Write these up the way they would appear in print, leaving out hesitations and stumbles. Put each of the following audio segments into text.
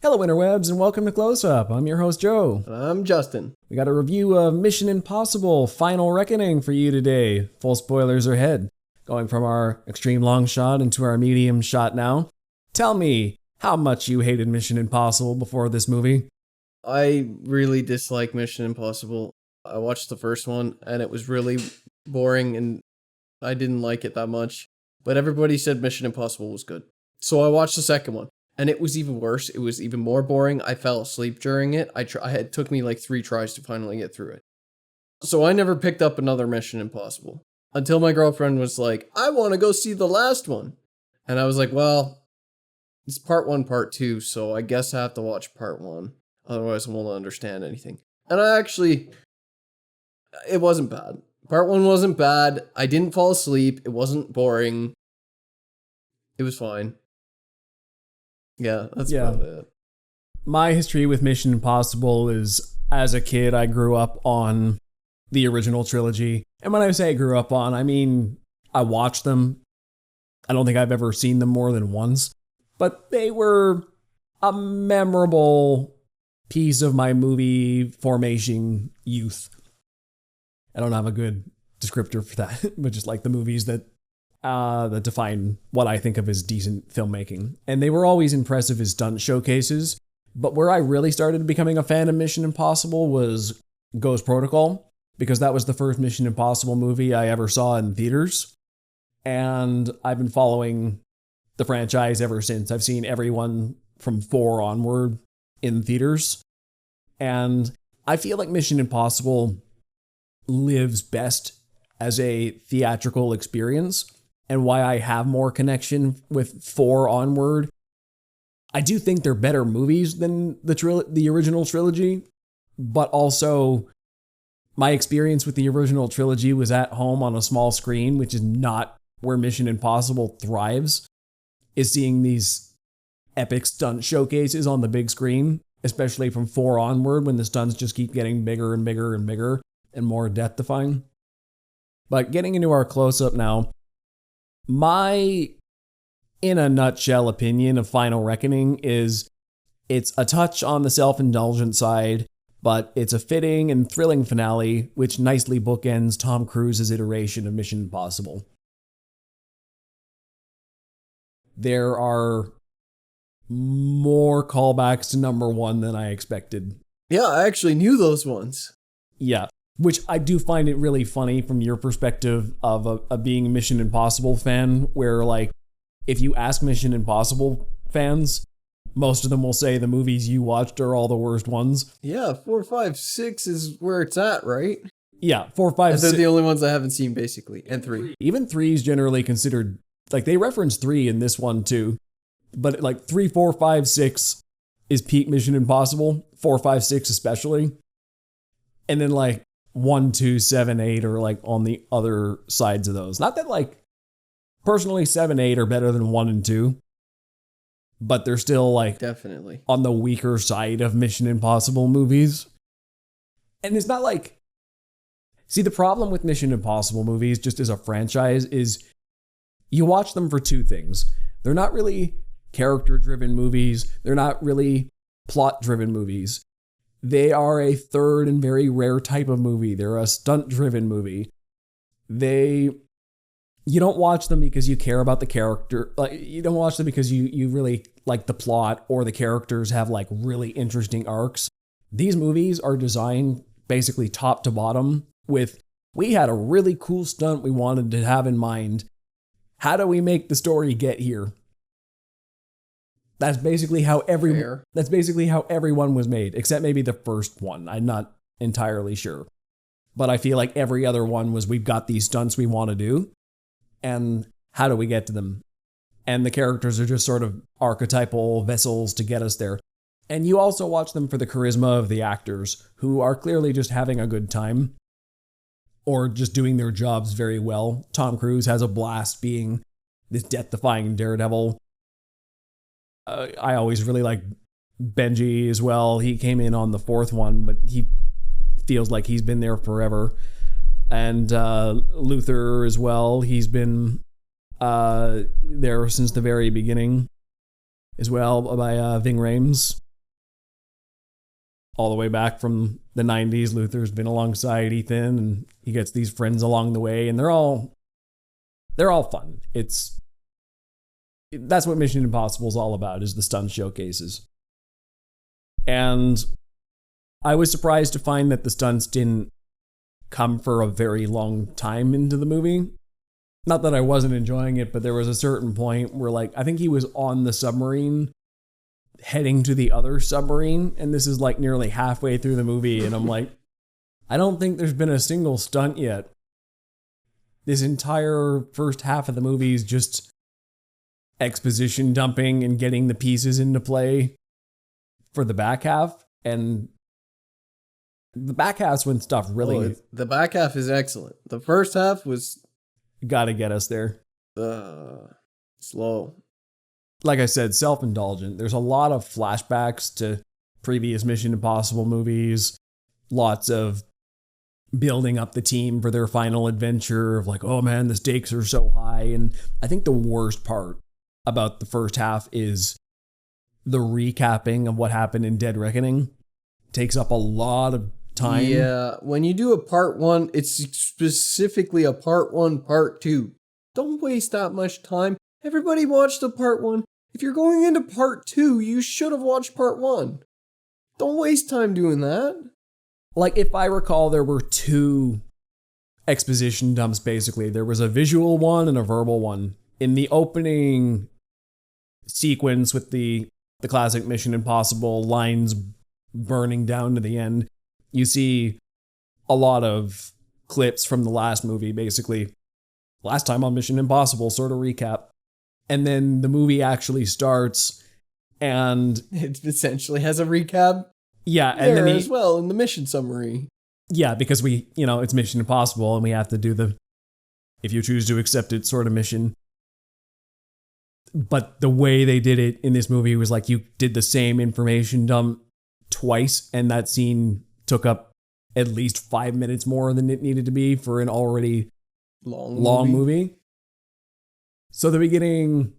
Hello, interwebs, and welcome to Closeup. I'm your host, Joe. I'm Justin. We got a review of Mission Impossible Final Reckoning for you today. Full spoilers ahead. Going from our extreme long shot into our medium shot now. Tell me how much you hated Mission Impossible before this movie. I really dislike Mission Impossible. I watched the first one, and it was really boring, and I didn't like it that much. But everybody said Mission Impossible was good. So I watched the second one. And it was even worse. It was even more boring. I fell asleep during it. It took me like 3 tries to finally get through it. So I never picked up another Mission Impossible until my girlfriend was like, I want to go see the last one. And I was like, well, it's part 1, part 2. So I guess I have to watch part 1. Otherwise I won't understand anything. And it wasn't bad. Part 1 wasn't bad. I didn't fall asleep. It wasn't boring. It was fine. Yeah, that's about it. My history with Mission Impossible is, as a kid, I grew up on the original trilogy. And when I say I grew up on, I mean, I watched them. I don't think I've ever seen them more than once. But they were a memorable piece of my movie formation youth. I don't have a good descriptor for that, but just like the movies that define what I think of as decent filmmaking. And they were always impressive as stunt showcases. But where I really started becoming a fan of Mission Impossible was Ghost Protocol, because that was the first Mission Impossible movie I ever saw in theaters. And I've been following the franchise ever since. I've seen everyone from 4 onward in theaters. And I feel like Mission Impossible lives best as a theatrical experience. And why I have more connection with 4 onward. I do think they're better movies than the original trilogy, but also my experience with the original trilogy was at home on a small screen, which is not where Mission Impossible thrives, is seeing these epic stunt showcases on the big screen, especially from 4 onward when the stunts just keep getting bigger and bigger and bigger and more death-defying. But getting into our close-up now, my, in a nutshell, opinion of Final Reckoning is it's a touch on the self-indulgent side, but it's a fitting and thrilling finale, which nicely bookends Tom Cruise's iteration of Mission Impossible. There are more callbacks to number 1 than I expected. Yeah, I actually knew those ones. Yeah. Which I do find it really funny from your perspective of a being a Mission Impossible fan, where, like, if you ask Mission Impossible fans, most of them will say the movies you watched are all the worst ones. Yeah, 4, 5, 6 is where it's at, right? Yeah, 4, 5, 6. They're the only ones I haven't seen, basically, and 3. Even 3 is generally considered, like, they reference 3 in this one, too. But, like, 3, 4, 5, 6 is peak Mission Impossible, 4, 5, 6 especially. And then, like, 1, 2, 7, 8 are like on the other sides of those. Not that, like, personally 7, 8 are better than 1 and 2, but they're still, like, definitely on the weaker side of Mission Impossible movies. And it's not like, see, the problem with Mission Impossible movies, just as a franchise, is you watch them for 2 things. They're not really character-driven movies. They're not really plot-driven movies. They are a third and very rare type of movie. They're a stunt-driven movie. You don't watch them because you care about the character. Like, you don't watch them because you really like the plot or the characters have, like, really interesting arcs. These movies are designed basically top to bottom with, we had a really cool stunt we wanted to have in mind. How do we make the story get here? That's basically how everyone was made, except maybe the first one. I'm not entirely sure. But I feel like every other one was, we've got these stunts we want to do, and how do we get to them? And the characters are just sort of archetypal vessels to get us there. And you also watch them for the charisma of the actors, who are clearly just having a good time, or just doing their jobs very well. Tom Cruise has a blast being this death-defying daredevil. I always really like Benji as well. He came in on the 4th one, but he feels like he's been there forever. And Luther as well. He's been there since the very beginning as well, by Ving Rhames. all the way back from the 90s. Luther's been alongside Ethan, and he gets these friends along the way, and they're all fun. That's what Mission Impossible is all about, is the stunt showcases. And I was surprised to find that the stunts didn't come for a very long time into the movie. Not that I wasn't enjoying it, but there was a certain point where, like, I think he was on the submarine heading to the other submarine, and this is like nearly halfway through the movie, and I'm like, I don't think there's been a single stunt yet. This entire first half of the movie is just exposition dumping and getting the pieces into play for the back half, and the back half's when stuff really... the back half is excellent. The first half was... gotta get us there. Slow. Like I said, self-indulgent. There's a lot of flashbacks to previous Mission Impossible movies. Lots of building up the team for their final adventure of like, oh man, the stakes are so high. And I think the worst part about the first half is the recapping of what happened in Dead Reckoning. It takes up a lot of time. Yeah, when you do a part one, it's specifically a part one, part two. Don't waste that much time. Everybody watched the part one. If you're going into part two, you should have watched part one. Don't waste time doing that. Like, if I recall, there were two exposition dumps, basically. There was a visual one and a verbal one. In the opening sequence with the classic Mission Impossible lines burning down to the end, you see a lot of clips from the last movie, basically. Last time on Mission Impossible, sort of recap. And then the movie actually starts, and it essentially has a recap. Yeah, and then as well in the mission summary. Yeah, because it's Mission Impossible, and we have to do the if you choose to accept it sort of mission. But the way they did it in this movie was like you did the same information dump twice, and that scene took up at least 5 minutes more than it needed to be for an already long movie. So the beginning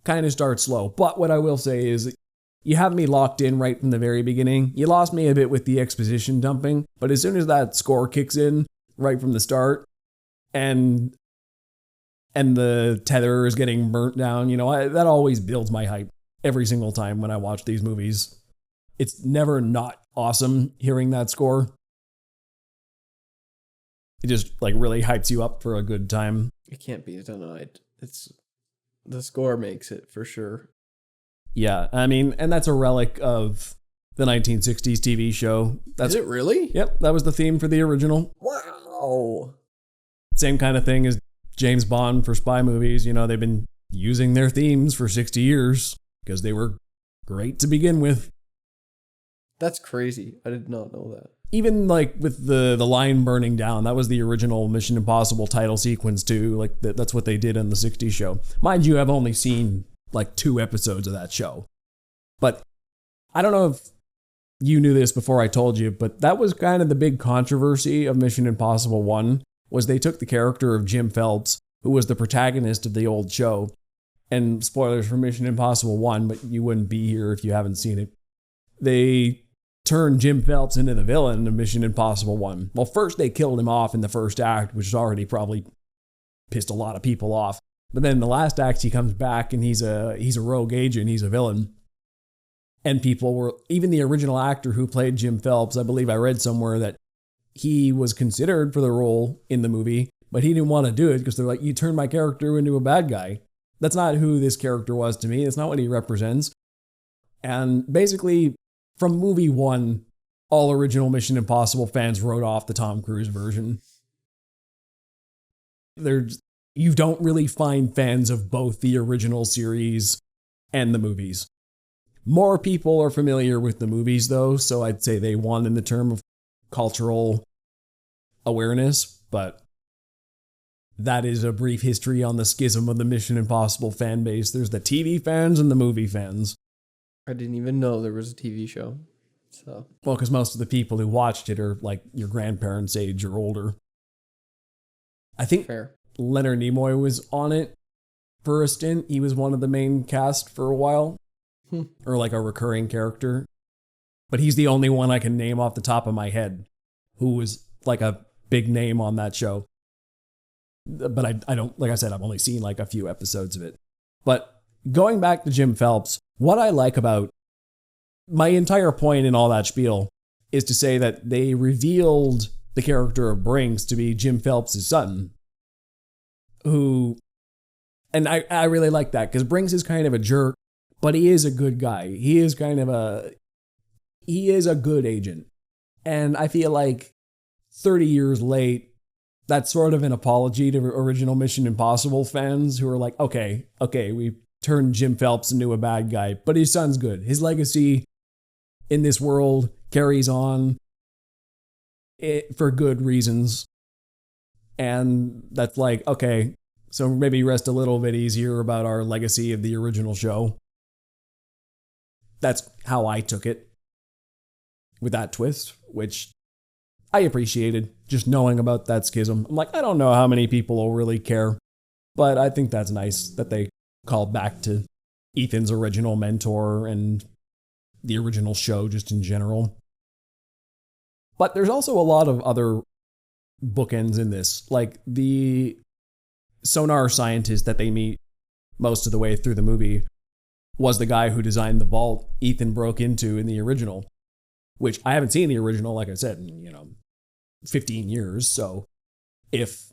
kind of starts slow. But what I will say is you have me locked in right from the very beginning. You lost me a bit with the exposition dumping, but as soon as that score kicks in right from the start and the tether is getting burnt down, that always builds my hype every single time when I watch these movies. It's never not awesome hearing that score. It just really hypes you up for a good time. It can't be denied. The score makes it for sure. Yeah, I mean, and that's a relic of the 1960s TV show. Is it really? Yep, that was the theme for the original. Wow. Same kind of thing as James Bond for spy movies. They've been using their themes for 60 years because they were great to begin with. That's crazy. I did not know that. Even with the line burning down, that was the original Mission Impossible title sequence too. That's what they did in the 60s show. Mind you, I've only seen 2 episodes of that show. But I don't know if you knew this before I told you, but that was kind of the big controversy of Mission Impossible 1, was they took the character of Jim Phelps, who was the protagonist of the old show, and spoilers for Mission Impossible 1, but you wouldn't be here if you haven't seen it. They turned Jim Phelps into the villain of Mission Impossible 1. Well, first they killed him off in the first act, which already probably pissed a lot of people off. But then in the last act, he comes back and he's a rogue agent, he's a villain. And people were, even the original actor who played Jim Phelps, I believe I read somewhere that he was considered for the role in the movie, but he didn't want to do it because they're like, you turned my character into a bad guy. That's not who this character was to me. It's not what he represents. And basically, from movie 1, all original Mission Impossible fans wrote off the Tom Cruise version. You don't really find fans of both the original series and the movies. More people are familiar with the movies, though, so I'd say they won in the term of cultural awareness, but that is a brief history on the schism of the Mission Impossible fan base. There's the TV fans and the movie fans. I didn't even know there was a TV show. So, well, because most of the people who watched it are your grandparents' age or older. I think fair. Leonard Nimoy was on it for a stint. He was one of the main cast for a while, or a recurring character. but he's the only one I can name off the top of my head who was like a big name on that show. But I don't, like I said, I've only seen like a few episodes of it. But going back to Jim Phelps, what I like about my entire point in all that spiel is to say that they revealed the character of Brinks to be Jim Phelps' son, who, and I really like that because Brinks is kind of a jerk, but he is a good guy. He is a good agent. And I feel like 30 years late, that's sort of an apology to original Mission Impossible fans who are like, okay, we turned Jim Phelps into a bad guy, but his son's good. His legacy in this world carries on for good reasons. And that's like, okay, so maybe rest a little bit easier about our legacy of the original show. That's how I took it with that twist, which I appreciated, just knowing about that schism. I'm like, I don't know how many people will really care, but I think that's nice that they called back to Ethan's original mentor and the original show just in general. But there's also a lot of other bookends in this, like the sonar scientist that they meet most of the way through the movie was the guy who designed the vault Ethan broke into in the original, which I haven't seen the original, like I said, in, 15 years. So if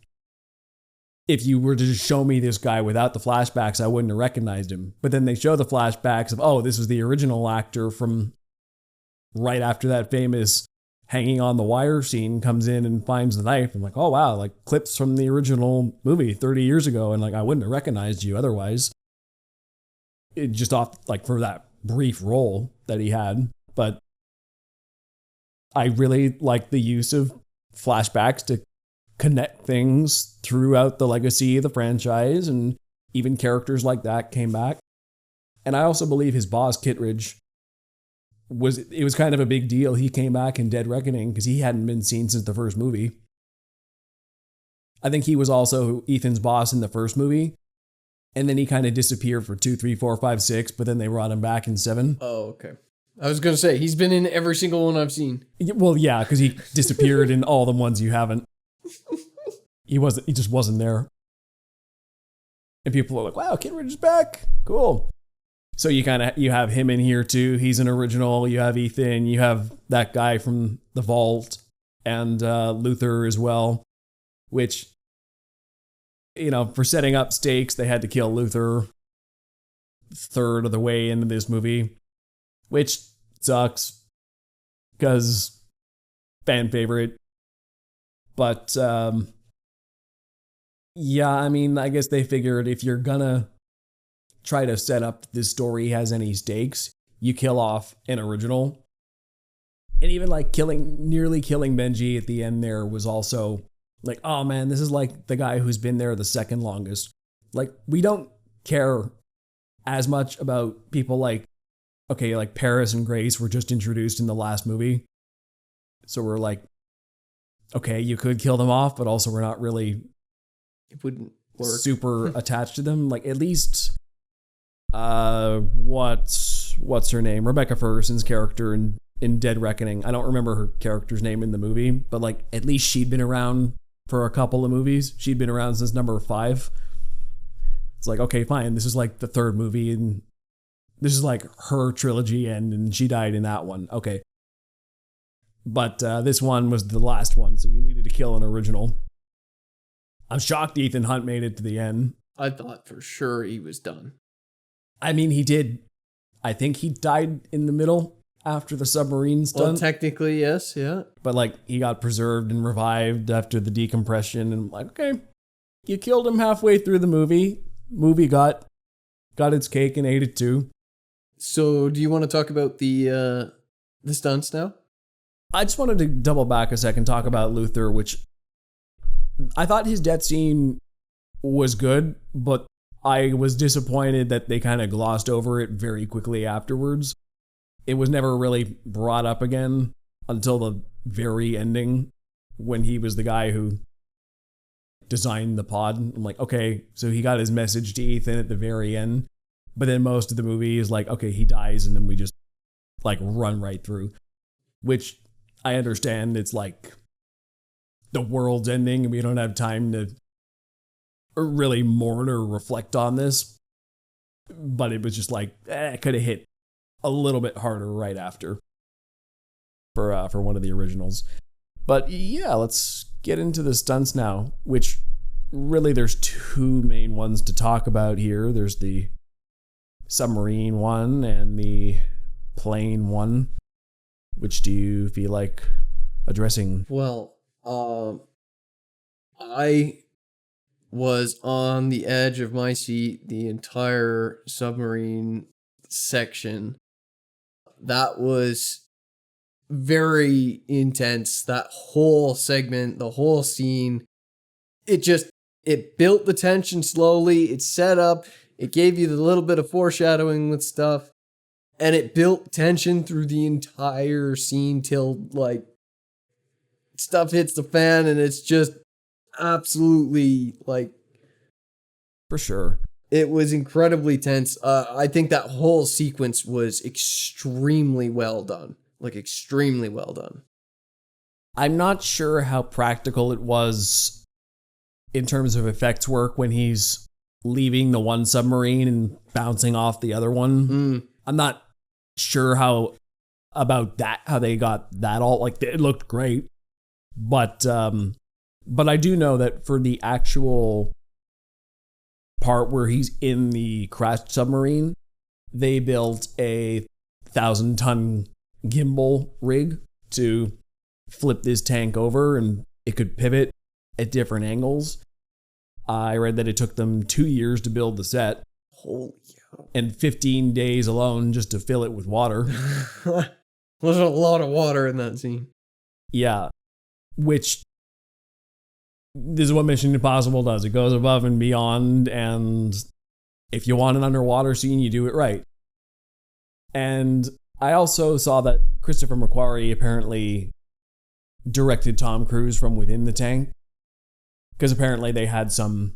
you were to just show me this guy without the flashbacks, I wouldn't have recognized him. But then they show the flashbacks of, oh, this was the original actor from right after that famous hanging on the wire scene comes in and finds the knife. I'm like, oh, wow, like clips from the original movie 30 years ago. And like, I wouldn't have recognized you otherwise. It just off like for that brief role that he had. But I really like the use of flashbacks to connect things throughout the legacy of the franchise, and even characters like that came back. And I also believe his boss, Kittredge, was kind of a big deal. He came back in Dead Reckoning because he hadn't been seen since the first movie. I think he was also Ethan's boss in the first movie, and then he kind of disappeared for 2, 3, 4, 5, 6, but then they brought him back in 7. Oh, okay. I was going to say, he's been in every single one I've seen. Well, yeah, because he disappeared in all the ones you haven't. He just wasn't there. And people are like, wow, Kittredge is back. Cool. So you have him in here too. He's an original. You have Ethan. You have that guy from the vault and Luther as well, which, for setting up stakes, they had to kill Luther third of the way into this movie, which sucks because fan favorite. But yeah, I mean, I guess they figured if you're gonna try to set up this story has any stakes, you kill off an original. And even like nearly killing Benji at the end there was also like, oh man, this is like the guy who's been there the second longest. Like, we don't care as much about people like, okay, like Paris and Grace were just introduced in the last movie. So we're like, okay, you could kill them off, but also we're not really it wouldn't work. Super attached to them. Like, at least what's her name? Rebecca Ferguson's character in Dead Reckoning. I don't remember her character's name in the movie, but like at least she'd been around for a couple of movies. She'd been around since number 5. It's like, okay, fine. This is like the third movie and this is like her trilogy end and she died in that one. Okay. But this one was the last one, so you needed to kill an original. I'm shocked Ethan Hunt made it to the end. I thought for sure he was done. I mean, he did. I think he died in the middle after the submarine stunt. Well, technically, yes, yeah. But like, he got preserved and revived after the decompression. And I'm like, okay, you killed him halfway through the movie. Movie got its cake and ate it too. So, do you want to talk about the stunts now? I just wanted to double back a second, talk about Luther, which I thought his death scene was good, but I was disappointed that they kind of glossed over it very quickly afterwards. It was never really brought up again until the very ending when he was the guy who designed the pod. I'm like, okay, so he got his message to Ethan at the very end, but then most of the movie is like, okay, he dies and then we just like run right through. which I understand it's like the world's ending and we don't have time to really mourn or reflect on this. But it was just like, it could have hit a little bit harder right after for one of the originals. But yeah, let's get into the stunts now, which really there's two main ones to talk about here. There's the submarine one and the plane one. Which do you feel like addressing? Well, I was on the edge of my seat the entire submarine section. That was very intense. That whole segment, the whole scene, it built the tension slowly. It set up, it gave you the little bit of foreshadowing with stuff, and it built tension through the entire scene till like stuff hits the fan, and it's just absolutely like, for sure, it was incredibly tense. I think that whole sequence was extremely well done. Like, extremely well done. I'm not sure how practical it was in terms of effects work when he's leaving the one submarine and bouncing off the other one. I'm not sure how they got that all, like, it looked great. But I do know that for the actual part where he's in the crashed submarine, they built a 1,000-ton gimbal rig to flip this tank over, and it could pivot at different angles. I read that it took them 2 years to build the set. Holy cow. And 15 days alone just to fill it with water. There's a lot of water in that scene. Yeah. Which, this is what Mission Impossible does. It goes above and beyond, and if you want an underwater scene, you do it right. And I also saw that Christopher McQuarrie apparently directed Tom Cruise from within the tank, because apparently they had some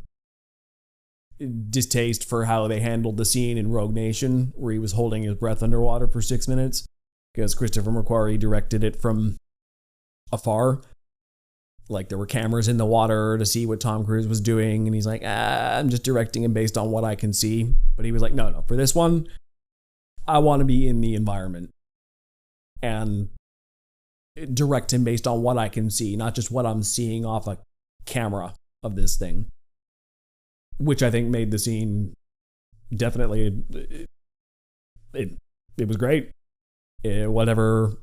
distaste for how they handled the scene in Rogue Nation where he was holding his breath underwater for 6 minutes, because Christopher McQuarrie directed it from afar. Like, there were cameras in the water to see what Tom Cruise was doing, and he's like, I'm just directing him based on what I can see. But he was like, no, for this one, I want to be in the environment and direct him based on what I can see, not just what I'm seeing off a camera of this thing. Which I think made the scene definitely, it was great. Whatever,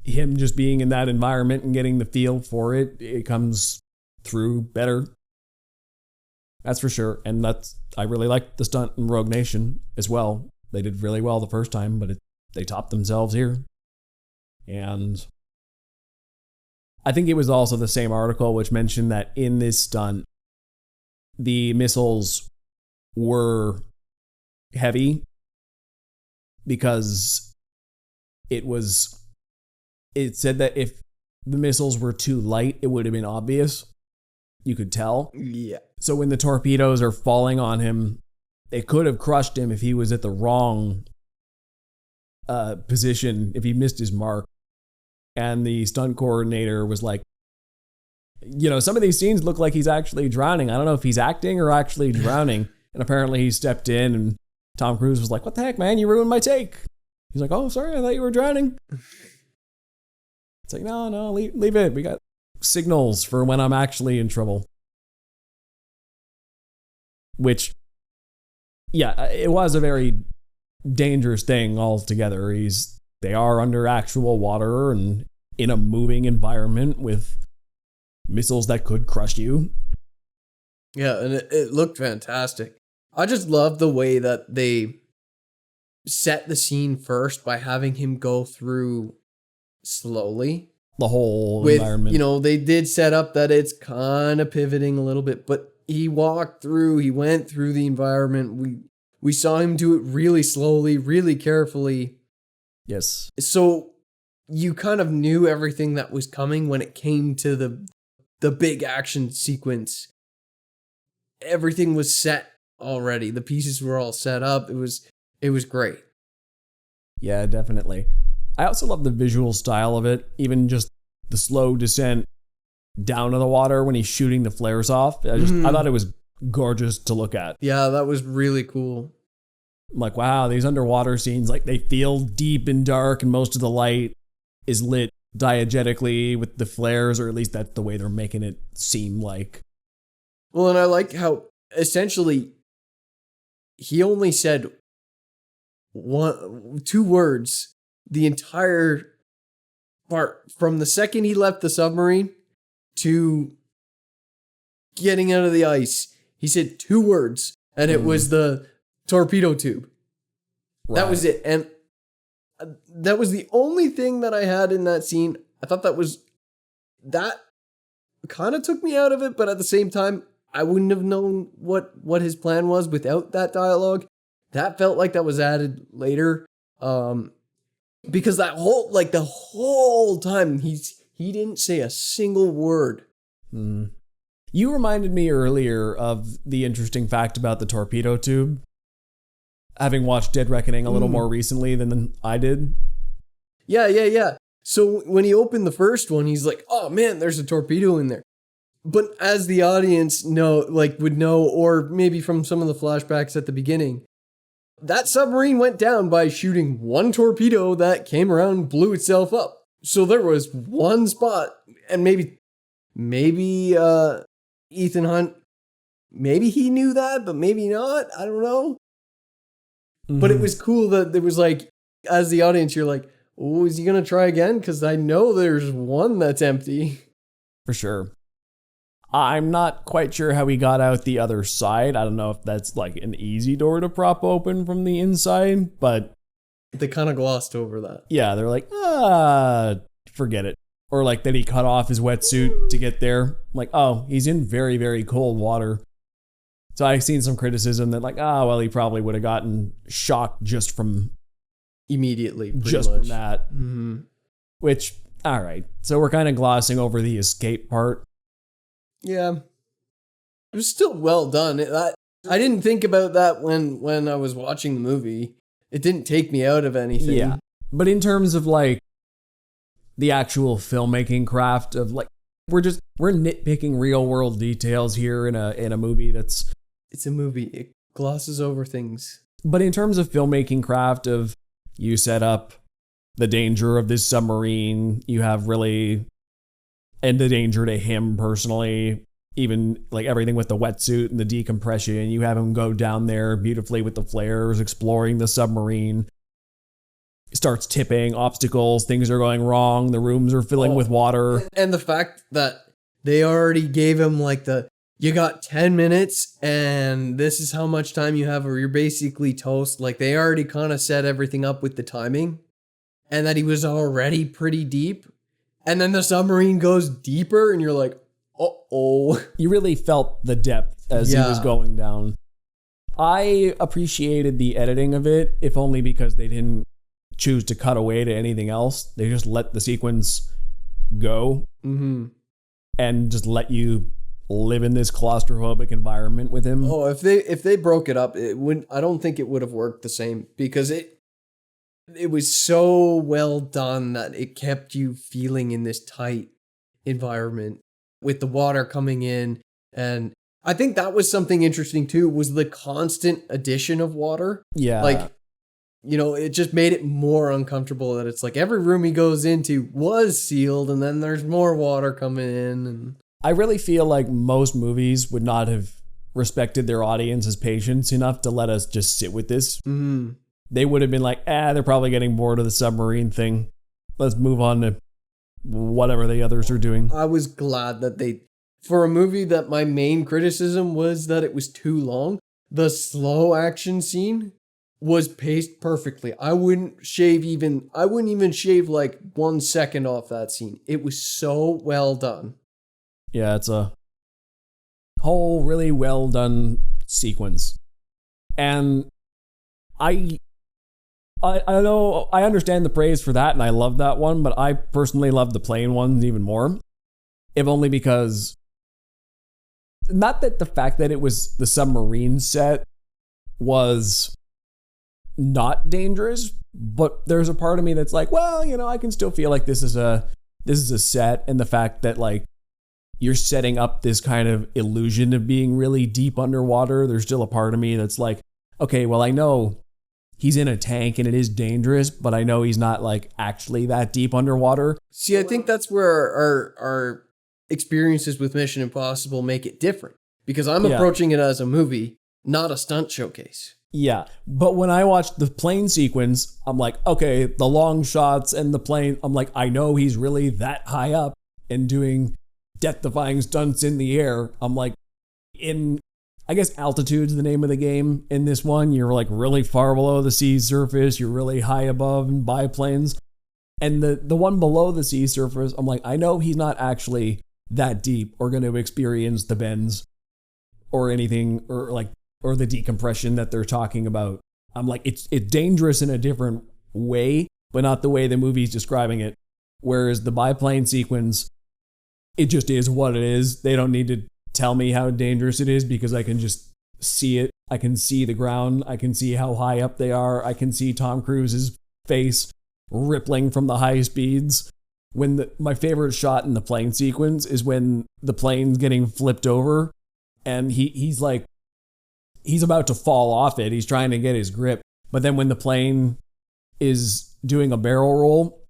him just being in that environment and getting the feel for it, it comes through better. That's for sure. And I really liked the stunt in Rogue Nation as well. They did really well the first time, but they topped themselves here. And I think it was also the same article which mentioned that in this stunt, the missiles were heavy because it said that if the missiles were too light, it would have been obvious. You could tell. Yeah. So when the torpedoes are falling on him, it could have crushed him if he was at the wrong position, if he missed his mark. And the stunt coordinator was like, some of these scenes look like he's actually drowning. I don't know if he's acting or actually drowning. And apparently he stepped in, and Tom Cruise was like, what the heck, man? You ruined my take. He's like, oh, sorry, I thought you were drowning. It's like, no, leave it. We got signals for when I'm actually in trouble. Which, yeah, it was a very dangerous thing altogether. They are under actual water and in a moving environment with missiles that could crush you. Yeah, and it looked fantastic. I just love the way that they set the scene first by having him go through slowly. The whole environment. They did set up that it's kind of pivoting a little bit, but he went through the environment. We saw him do it really slowly, really carefully. Yes. So you kind of knew everything that was coming when it came to the big action sequence. Everything was set already. The pieces were all set up. It was great. Yeah, definitely. I also love the visual style of it, even just the slow descent down to the water when he's shooting the flares off. I thought it was gorgeous to look at. Yeah, that was really cool. I'm like, wow, these underwater scenes, like they feel deep and dark, and most of the light is lit diegetically with the flares, or at least that's the way they're making it seem like. Well, and I like how essentially he only said two words the entire part, from the second he left the submarine to getting out of the ice. He said 2 words, and it was the torpedo tube. Right. That was it. And that was the only thing that I had in that scene. I thought that kind of took me out of it, but at the same time, I wouldn't have known what his plan was without that dialogue. That felt like that was added later. Because that the whole time he didn't say a single word. You reminded me earlier of the interesting fact about the torpedo tube, having watched Dead Reckoning a little more recently than I did. Yeah. So when he opened the first one, he's like, "Oh man, there's a torpedo in there." But as the audience would know, or maybe from some of the flashbacks at the beginning, that submarine went down by shooting one torpedo that came around, blew itself up. So there was one spot, and maybe Ethan Hunt, maybe he knew that, but maybe not. I don't know. But it was cool that there was like, as the audience, you're like, oh, is he going to try again? Because I know there's one that's empty. For sure. I'm not quite sure how he got out the other side. I don't know if that's like an easy door to prop open from the inside, but they kind of glossed over that. Yeah, they're like, forget it. Or like that he cut off his wetsuit to get there. I'm like, oh, he's in very, very cold water. So I've seen some criticism that like, well, he probably would have gotten shocked just from immediately, from that. Which, all right. So we're kind of glossing over the escape part. Yeah, it was still well done. I didn't think about that when I was watching the movie. It didn't take me out of anything. Yeah, but in terms of like the actual filmmaking craft of like, we're nitpicking real world details here in a movie that's. It's a movie. It glosses over things. But in terms of filmmaking craft of, you set up the danger of this submarine, you have really. And the danger to him personally, even like everything with the wetsuit and the decompression, you have him go down there beautifully with the flares, exploring the submarine. Starts tipping, obstacles, things are going wrong, the rooms are filling with water. And the fact that they already gave him like you got 10 minutes and this is how much time you have or you're basically toast. Like they already kind of set everything up with the timing and that he was already pretty deep. And then the submarine goes deeper and you're like, uh-oh. You really felt the depth as he was going down. I appreciated the editing of it, if only because they didn't choose to cut away to anything else. They just let the sequence go and just let you live in this claustrophobic environment with him. Oh, if they broke it up, I don't think it would have worked the same because it was so well done that it kept you feeling in this tight environment with the water coming in. And I think that was something interesting too, was the constant addition of water. Yeah. Like, it just made it more uncomfortable that it's like every room he goes into was sealed and then there's more water coming in. And I really feel like most movies would not have respected their audience's patience enough to let us just sit with this. They would have been like, they're probably getting bored of the submarine thing. Let's move on to whatever the others are doing. I was glad that for a movie that my main criticism was that it was too long, the slow action scene was paced perfectly. I wouldn't even shave like 1 second off that scene. It was so well done. Yeah, it's a whole really well done sequence. And I know I understand the praise for that and I love that one, but I personally love the plane ones even more. If only because, not that the fact that it was the submarine set was not dangerous, But there's a part of me that's like, well, I can still feel like this is a set, and the fact that like you're setting up this kind of illusion of being really deep underwater. There's still a part of me that's like, okay, well, I know he's in a tank and it is dangerous, but I know he's not like actually that deep underwater. See, I think that's where our experiences with Mission Impossible make it different, because I'm approaching it as a movie, not a stunt showcase. Yeah, but when I watched the plane sequence, I'm like, okay, the long shots and the plane, I'm like, I know he's really that high up and doing death-defying stunts in the air. I'm like, I guess altitude's the name of the game in this one. You're like really far below the sea surface. You're really high above and biplanes. And the one below the sea surface, I'm like, I know he's not actually that deep or going to experience the bends or anything or the decompression that they're talking about. I'm like, it's dangerous in a different way, but not the way the movie's describing it. Whereas the biplane sequence, it just is what it is. They don't need to tell me how dangerous it is because I can just see it. I can see the ground. I can see how high up they are. I can see Tom Cruise's face rippling from the high speeds. My favorite shot in the plane sequence is when the plane's getting flipped over and he's about to fall off it. He's trying to get his grip. But then when the plane is doing a barrel roll,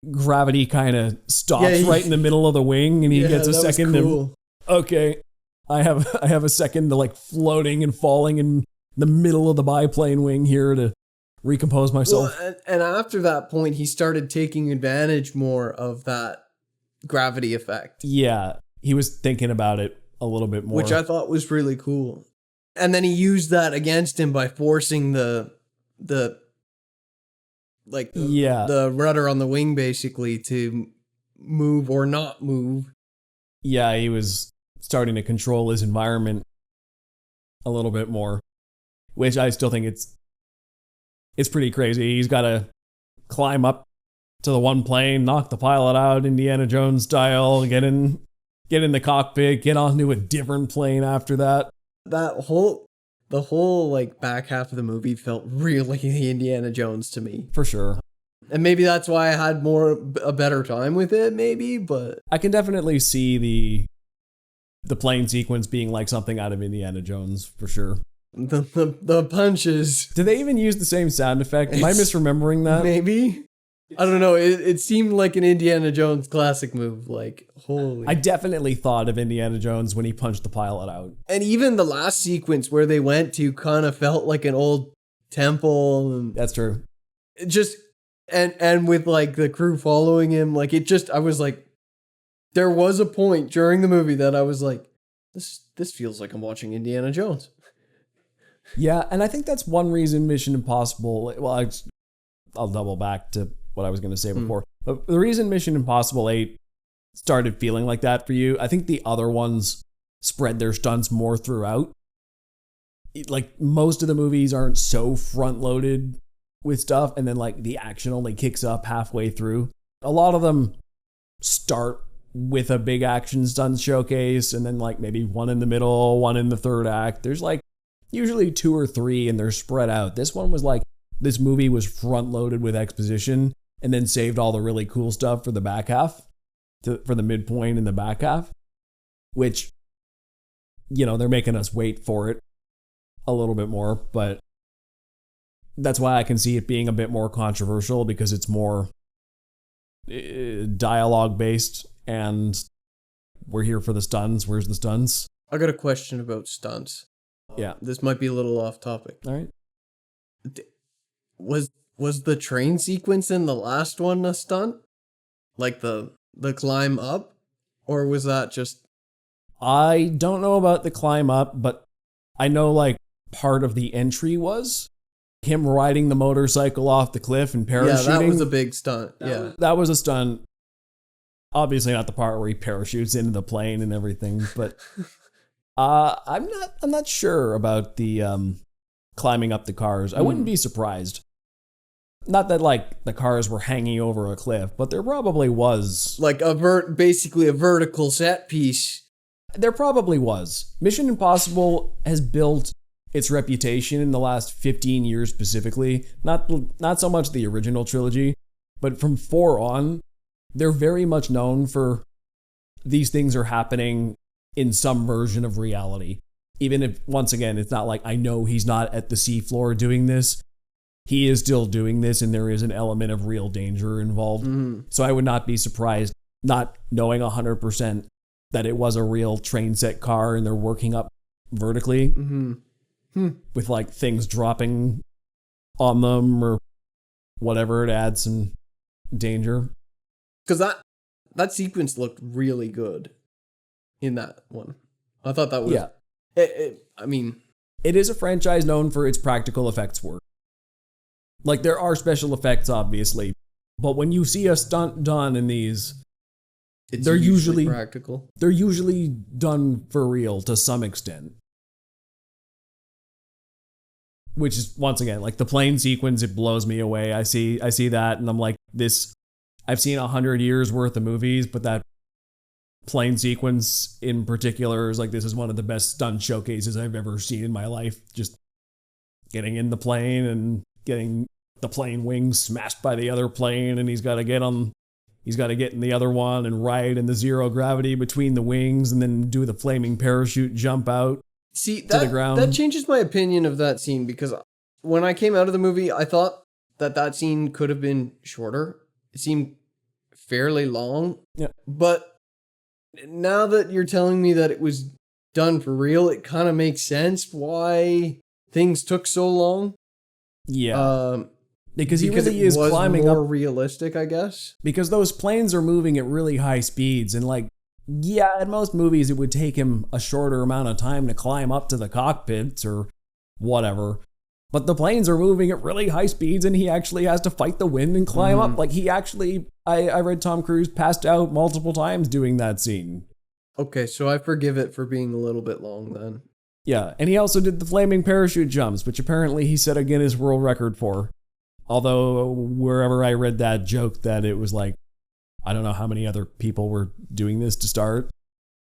gravity kind of stops right in the middle of the wing, and he gets a second. Cool. Okay, I have a second to like floating and falling in the middle of the biplane wing here to recompose myself. Well, and after that point, he started taking advantage more of that gravity effect. Yeah, he was thinking about it a little bit more, which I thought was really cool. And then he used that against him by forcing the rudder on the wing basically to move or not move. Yeah, he was starting to control his environment a little bit more, which I still think it's pretty crazy. He's got to climb up to the one plane, knock the pilot out, Indiana Jones style, get in the cockpit, get onto a different plane after that. The whole like back half of the movie felt really Indiana Jones to me. For sure. And maybe that's why I had a better time with it, maybe, but I can definitely see the plane sequence being like something out of Indiana Jones, for sure. The punches. Did they even use the same sound effect? Am I misremembering that? Maybe. I don't know. It seemed like an Indiana Jones classic move. Like, holy. I definitely thought of Indiana Jones when he punched the pilot out. And even the last sequence where they went to kind of felt like an old temple. And that's true. Just, and with like the crew following him, like it just, I was like, there was a point during the movie that I was like, this feels like I'm watching Indiana Jones. Yeah, and I think that's one reason Mission Impossible, well, I'll double back to what I was going to say before. But the reason Mission Impossible 8 started feeling like that for you, I think the other ones spread their stunts more throughout. Like most of the movies aren't so front-loaded with stuff, and then like the action only kicks up halfway through. A lot of them start with a big action stunt showcase, and then like maybe one in the middle, one in the third act. There's like usually 2 or 3, and they're spread out. This one was like, this movie was front-loaded with exposition and then saved all the really cool stuff for the back half, for the midpoint in the back half, which, they're making us wait for it a little bit more, but that's why I can see it being a bit more controversial, because it's more dialogue-based, and we're here for the stunts. Where's the stunts? I got a question about stunts. Yeah. This might be a little off topic. All right. Was the train sequence in the last one a stunt? Like the climb up? Or was that just... I don't know about the climb up, but I know like part of the entry was him riding the motorcycle off the cliff and parachuting. Yeah, that was a big stunt. That was a stunt. Obviously not the part where he parachutes into the plane and everything, but I'm not sure about the climbing up the cars. I wouldn't be surprised. Not that like the cars were hanging over a cliff, but there probably was like basically a vertical set piece. There probably was. Mission Impossible has built its reputation in the last 15 years specifically. Not so much the original trilogy, but from 4 on, they're very much known for these things are happening in some version of reality. Even if, once again, it's not like I know he's not at the seafloor doing this. He is still doing this, and there is an element of real danger involved. Mm-hmm. So I would not be surprised, not knowing 100% that it was a real train set car and they're working up vertically with like things dropping on them or whatever to add some danger. Because that sequence looked really good in that one. I thought that was... Yeah. I mean... It is a franchise known for its practical effects work. Like, there are special effects, obviously, but when you see a stunt done in these... They're usually practical. They're usually done for real to some extent. Which is, once again, like the plane sequence, it blows me away. I see that and I'm like, this, I've seen 100 years worth of movies, but that plane sequence in particular is like, this is one of the best stunt showcases I've ever seen in my life. Just getting in the plane and getting the plane wings smashed by the other plane, and he's got to get in the other one and ride in the zero gravity between the wings and then do the flaming parachute jump out. See, to the ground. That changes my opinion of that scene, because when I came out of the movie, I thought that scene could have been shorter. It seemed fairly long. Yeah. But now that you're telling me that it was done for real, it kind of makes sense why things took so long. Yeah. Because he really is climbing more up. Realistic, I guess. Because those planes are moving at really high speeds, and like, yeah, in most movies it would take him a shorter amount of time to climb up to the cockpits or whatever. But the planes are moving at really high speeds, and he actually has to fight the wind and climb up. Like, he actually, I read Tom Cruise passed out multiple times doing that scene. Okay, so I forgive it for being a little bit long then. Yeah, and he also did the flaming parachute jumps, which apparently he set a Guinness World Record for. Although, wherever I read that joke that it was like, I don't know how many other people were doing this to start.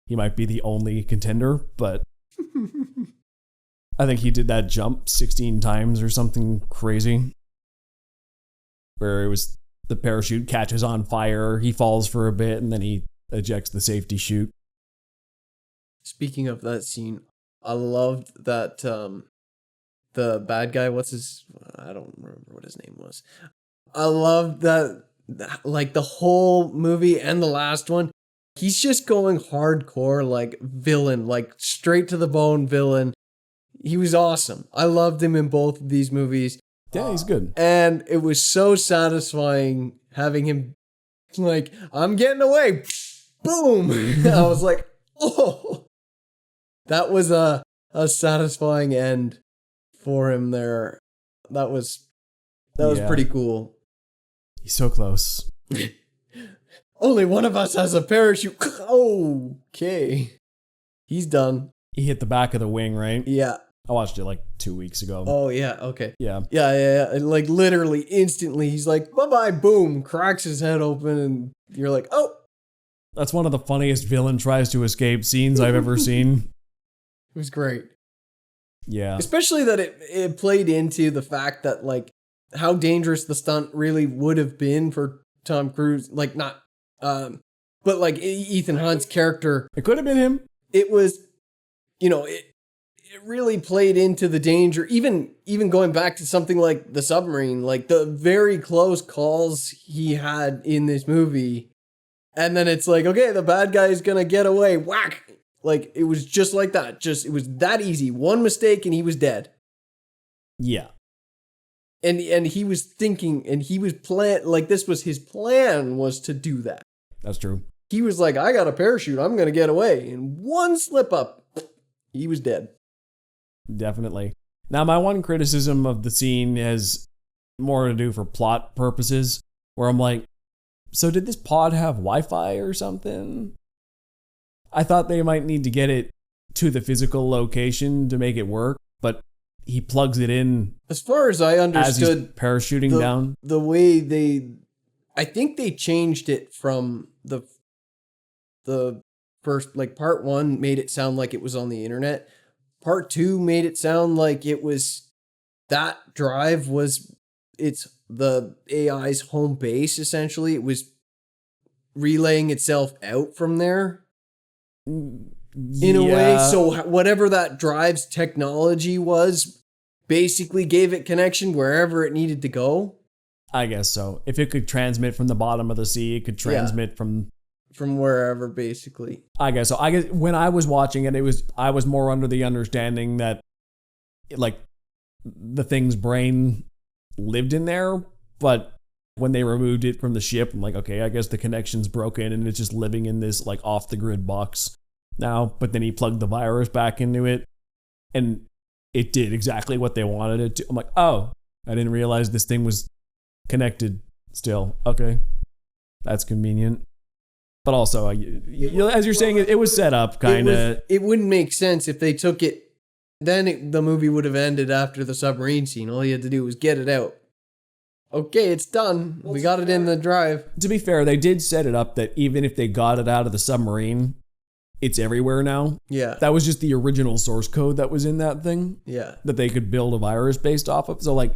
He might be the only contender, but I think he did that jump 16 times or something crazy. Where it was the parachute catches on fire, he falls for a bit, and then he ejects the safety chute. Speaking of that scene, I loved that the bad guy, I don't remember what his name was. I loved that, like the whole movie and the last one, he's just going hardcore, like villain, like straight to the bone villain. He was awesome. I loved him in both of these movies. Yeah, he's good. And it was so satisfying having him like, I'm getting away. Boom. I was like, oh, that was a satisfying end for him there. That was pretty cool. He's so close. Only one of us has a parachute. Okay. He's done. He hit the back of the wing, right? Yeah. I watched it like 2 weeks ago. Oh, yeah. Okay. Yeah. Yeah. And like literally instantly, he's like, bye-bye, boom, cracks his head open, and you're like, oh. That's one of the funniest villain tries to escape scenes I've ever seen. It was great. Yeah. Especially that it played into the fact that, like, how dangerous the stunt really would have been for Tom Cruise. Like, not, but like Ethan Hunt's character. It could have been him. It was, it really played into the danger. Even going back to something like the submarine, like the very close calls he had in this movie. And then it's like, okay, the bad guy is going to get away. Whack. Like, it was just like that. It was that easy. One mistake and he was dead. Yeah. And he was thinking, and he was this was his plan, was to do that. That's true. He was like, I got a parachute, I'm going to get away. And one slip up, he was dead. Definitely. Now, my one criticism of the scene has more to do for plot purposes, where I'm like, so did this pod have Wi-Fi or something? I thought they might need to get it to the physical location to make it work, but he plugs it in. As far as I understood, as he's parachuting down. The way I think they changed it from the first, like part one made it sound like it was on the internet, part 2 made it sound like it was that drive was it's the AI's home base, essentially. It was relaying itself out from there in a way. So whatever that drive's technology was basically gave it connection wherever it needed to go. I guess so. If it could transmit from the bottom of the sea, it could transmit from wherever, basically. I guess so. I guess when I was watching it, I was more under the understanding that like the thing's brain lived in there, but when they removed it from the ship, I'm like, okay, I guess the connection's broken and it's just living in this like off the grid box now. But then he plugged the virus back into it and it did exactly what they wanted it to. I'm like, oh, I didn't realize this thing was connected still. Okay, that's convenient. But also, as you're saying, it was set up kind of. It wouldn't make sense if they took it. Then the movie would have ended after the submarine scene. All you had to do was get it out. Okay, it's done. We got it in the drive. To be fair, they did set it up that even if they got it out of the submarine, it's everywhere now. Yeah. That was just the original source code that was in that thing. Yeah. That they could build a virus based off of. So, like,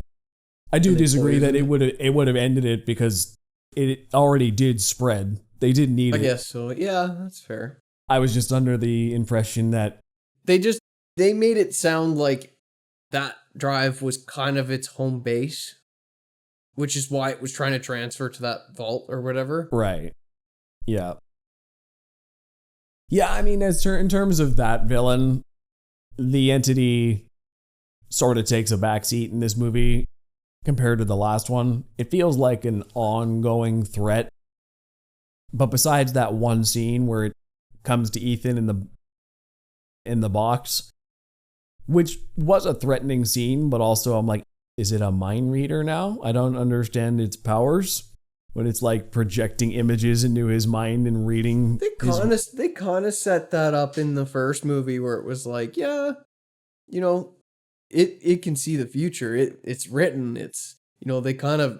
I do disagree that it would have ended it because it already did spread. They didn't need it. I guess so. Yeah, that's fair. I was just under the impression that they made it sound like that drive was kind of its home base, which is why it was trying to transfer to that vault or whatever. Right. Yeah. Yeah, I mean, in terms of that villain, the entity sort of takes a backseat in this movie compared to the last one. It feels like an ongoing threat. But besides that one scene where it comes to Ethan in the box, which was a threatening scene, but also I'm like, is it a mind reader now? I don't understand its powers when it's like projecting images into his mind and reading. They kind of set that up in the first movie where it was like, yeah, you know, it can see the future. It's written. It's, you know, they kind of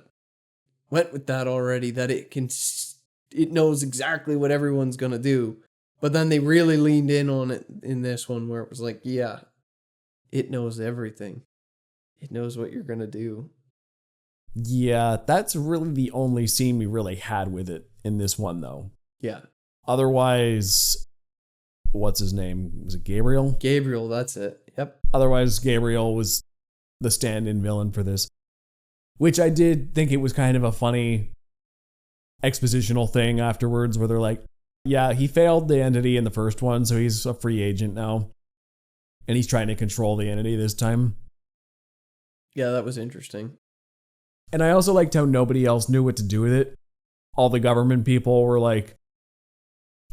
went with that already, that it knows exactly what everyone's going to do. But then they really leaned in on it in this one where it was like, yeah, it knows everything. It knows what you're going to do. Yeah, that's really the only scene we really had with it in this one, though. Yeah. Otherwise, what's his name? Was it Gabriel? Gabriel, that's it. Yep. Otherwise, Gabriel was the stand-in villain for this. Which I did think it was kind of a funny expositional thing afterwards where they're like, yeah, he failed the entity in the first one, so he's a free agent now. And he's trying to control the entity this time. Yeah, that was interesting. And I also liked how nobody else knew what to do with it. All the government people were like,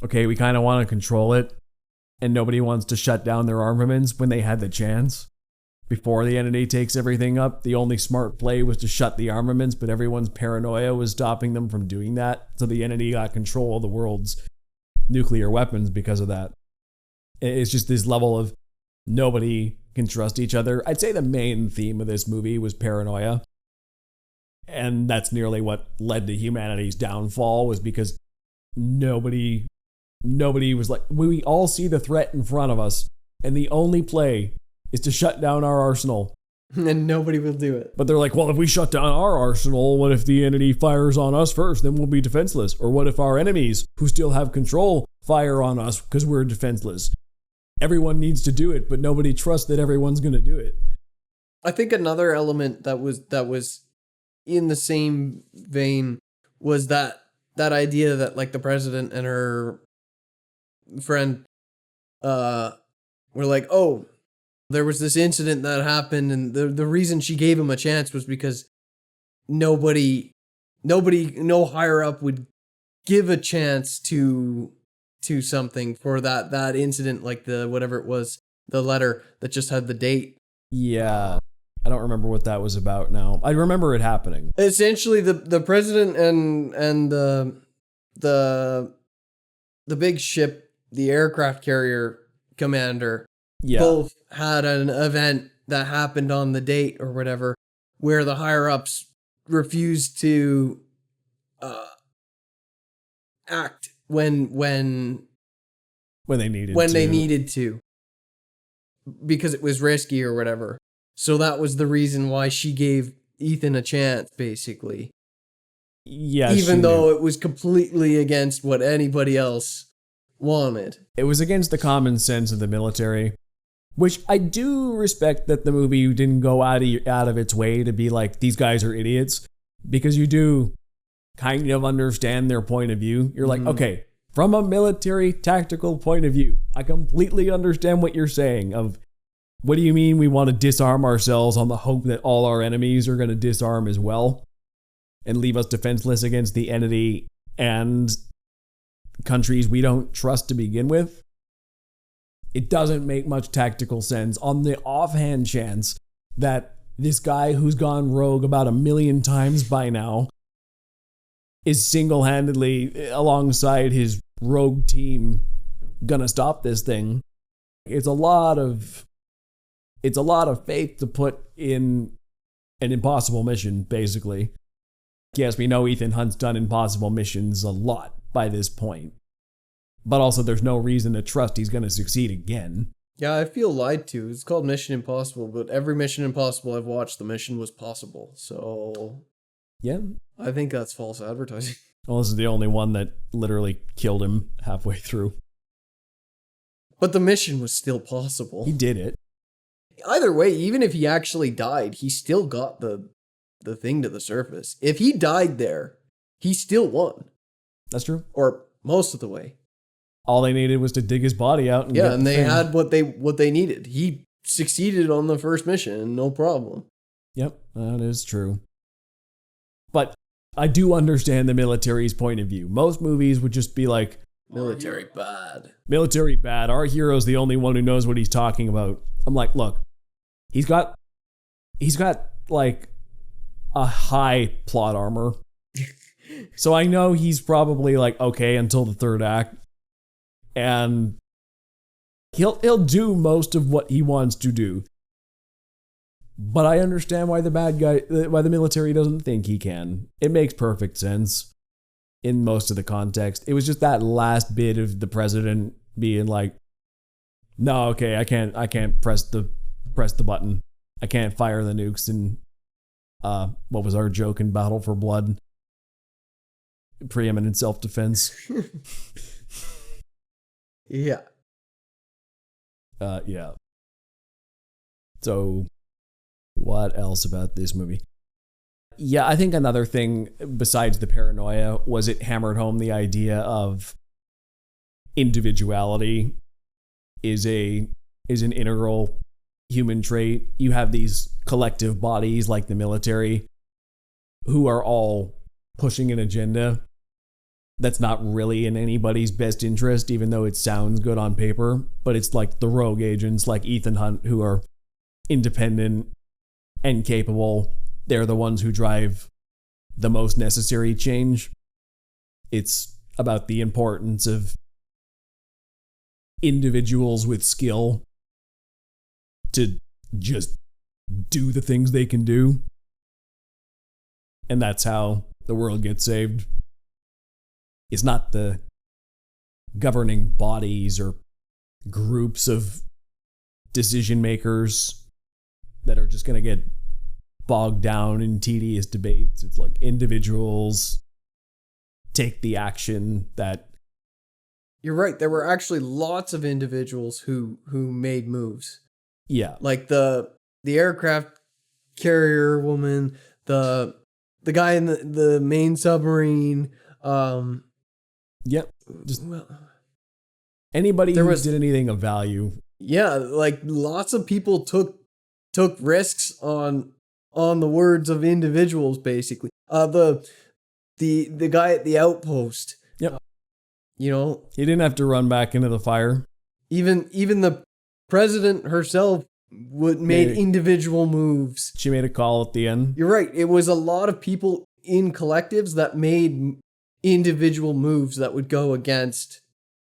okay, we kind of want to control it. And nobody wants to shut down their armaments when they had the chance. Before the entity takes everything up, the only smart play was to shut the armaments, but everyone's paranoia was stopping them from doing that. So the entity got control of the world's nuclear weapons because of that. It's just this level of nobody can trust each other. I'd say the main theme of this movie was paranoia. And that's nearly what led to humanity's downfall, was because nobody was like, we all see the threat in front of us, and the only play is to shut down our arsenal. And nobody will do it. But they're like, well, if we shut down our arsenal, what if the entity fires on us first? Then we'll be defenseless. Or what if our enemies, who still have control, fire on us because we're defenseless? Everyone needs to do it, but nobody trusts that everyone's going to do it. I think another element that was in the same vein was that idea that, like, the president and her friend were like, oh, there was this incident that happened, and the reason she gave him a chance was because no higher up would give a chance to something for that incident, like the whatever it was, the letter that just had the date. Yeah. I don't remember what that was about now. I remember it happening. Essentially, the president and the big ship, the aircraft carrier commander, both had an event that happened on the date or whatever, where the higher ups refused to act when they needed to. because it was risky or whatever. So that was the reason why she gave Ethan a chance, basically. Yeah, even though it was completely against what anybody else wanted. It was against the common sense of the military, which I do respect that the movie didn't go out of its way to be like, these guys are idiots, because you do kind of understand their point of view. You're like, okay, from a military tactical point of view, I completely understand what you're saying of, what do you mean we want to disarm ourselves on the hope that all our enemies are going to disarm as well and leave us defenseless against the entity and countries we don't trust to begin with? It doesn't make much tactical sense on the offhand chance that this guy who's gone rogue about 1 million times by now is single-handedly alongside his rogue team gonna stop this thing. It's a lot of faith to put in an impossible mission, basically. Yes, we know Ethan Hunt's done impossible missions a lot by this point. But also there's no reason to trust he's going to succeed again. Yeah, I feel lied to. It's called Mission Impossible, but every Mission Impossible I've watched, the mission was possible. So, yeah, I think that's false advertising. Well, this is the only one that literally killed him halfway through. But the mission was still possible. He did it. Either way, even if he actually died, he still got the thing to the surface. If he died there, he still won. That's true. Or most of the way. All they needed was to dig his body out. And and they had what they needed. He succeeded on the first mission, no problem. Yep, that is true. But I do understand the military's point of view. Most movies would just be like, military bad. Military bad. Our hero's the only one who knows what he's talking about. I'm like, look, he's got like a high plot armor. So I know he's probably like okay until the third act. And he'll do most of what he wants to do. But I understand why why the military doesn't think he can. It makes perfect sense in most of the context. It was just that last bit of the president being like, no, okay, I can't press the button. I can't fire the nukes in what was our joke in Battle for Blood? Preeminent self-defense. Yeah. Yeah. So, what else about this movie? Yeah, I think another thing besides the paranoia was it hammered home the idea of individuality is an integral human trait. You have these collective bodies like the military who are all pushing an agenda that's not really in anybody's best interest, even though it sounds good on paper. But it's like the rogue agents like Ethan Hunt who are independent and capable. They're the ones who drive the most necessary change. It's about the importance of individuals with skill to just do the things they can do. And that's how the world gets saved. It's not the governing bodies or groups of decision makers that are just going to get bogged down in tedious debates. It's like individuals take the action that... You're right. There were actually lots of individuals who made moves. Yeah. Like the aircraft carrier woman, the guy in the main submarine. Yep. Just anybody who did anything of value. Yeah, like lots of people took risks on the words of individuals, basically. The guy at the outpost. Yep. You know, he didn't have to run back into the fire. Even the president herself made individual moves. She made a call at the end. You're right. It was a lot of people in collectives that made individual moves that would go against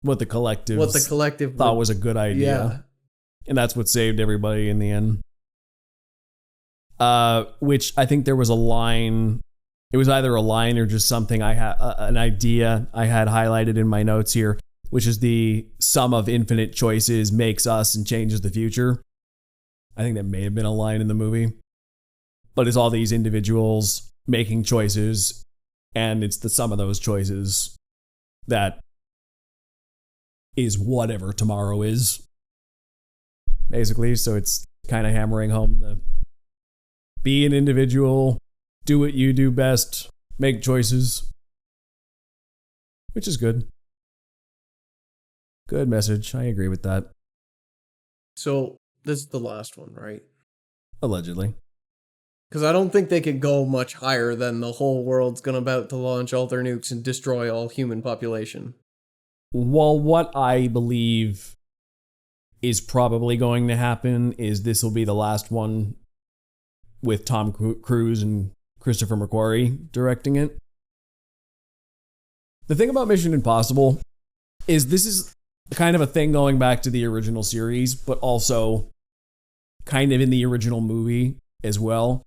what the collective thought was a good idea. Yeah. And that's what saved everybody in the end. Which I think there was a line. It was either a line or just something I had an idea I had highlighted in my notes here. which is the sum of infinite choices makes us and changes the future. I think that may have been a line in the movie. But it's all these individuals making choices, and it's the sum of those choices that is whatever tomorrow is, basically. So it's kind of hammering home the be an individual, do what you do best, make choices, which is good. Good message. I agree with that. So this is the last one, right? Allegedly. Because I don't think they could go much higher than the whole world's gonna about to launch all their nukes and destroy all human population. Well, what I believe is probably going to happen is this will be the last one with Tom Cruise and Christopher McQuarrie directing it. The thing about Mission Impossible is this is kind of a thing going back to the original series, but also kind of in the original movie as well,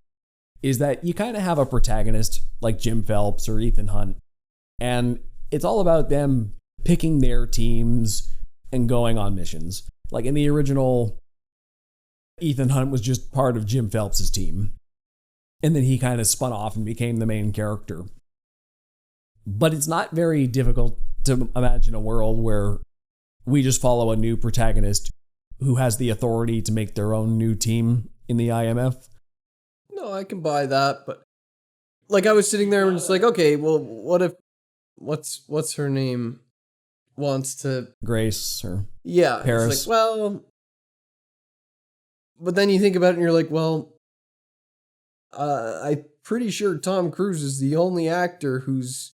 is that you kind of have a protagonist like Jim Phelps or Ethan Hunt, and it's all about them picking their teams and going on missions. Like in the original, Ethan Hunt was just part of Jim Phelps' team, and then he kind of spun off and became the main character. But it's not very difficult to imagine a world where we just follow a new protagonist who has the authority to make their own new team in the IMF. No, I can buy that, but like I was sitting there and it's like, okay, well, what if what's her name wants to Grace or yeah, Paris. It's like, well, but then you think about it and you're like, well, I'm pretty sure Tom Cruise is the only actor who's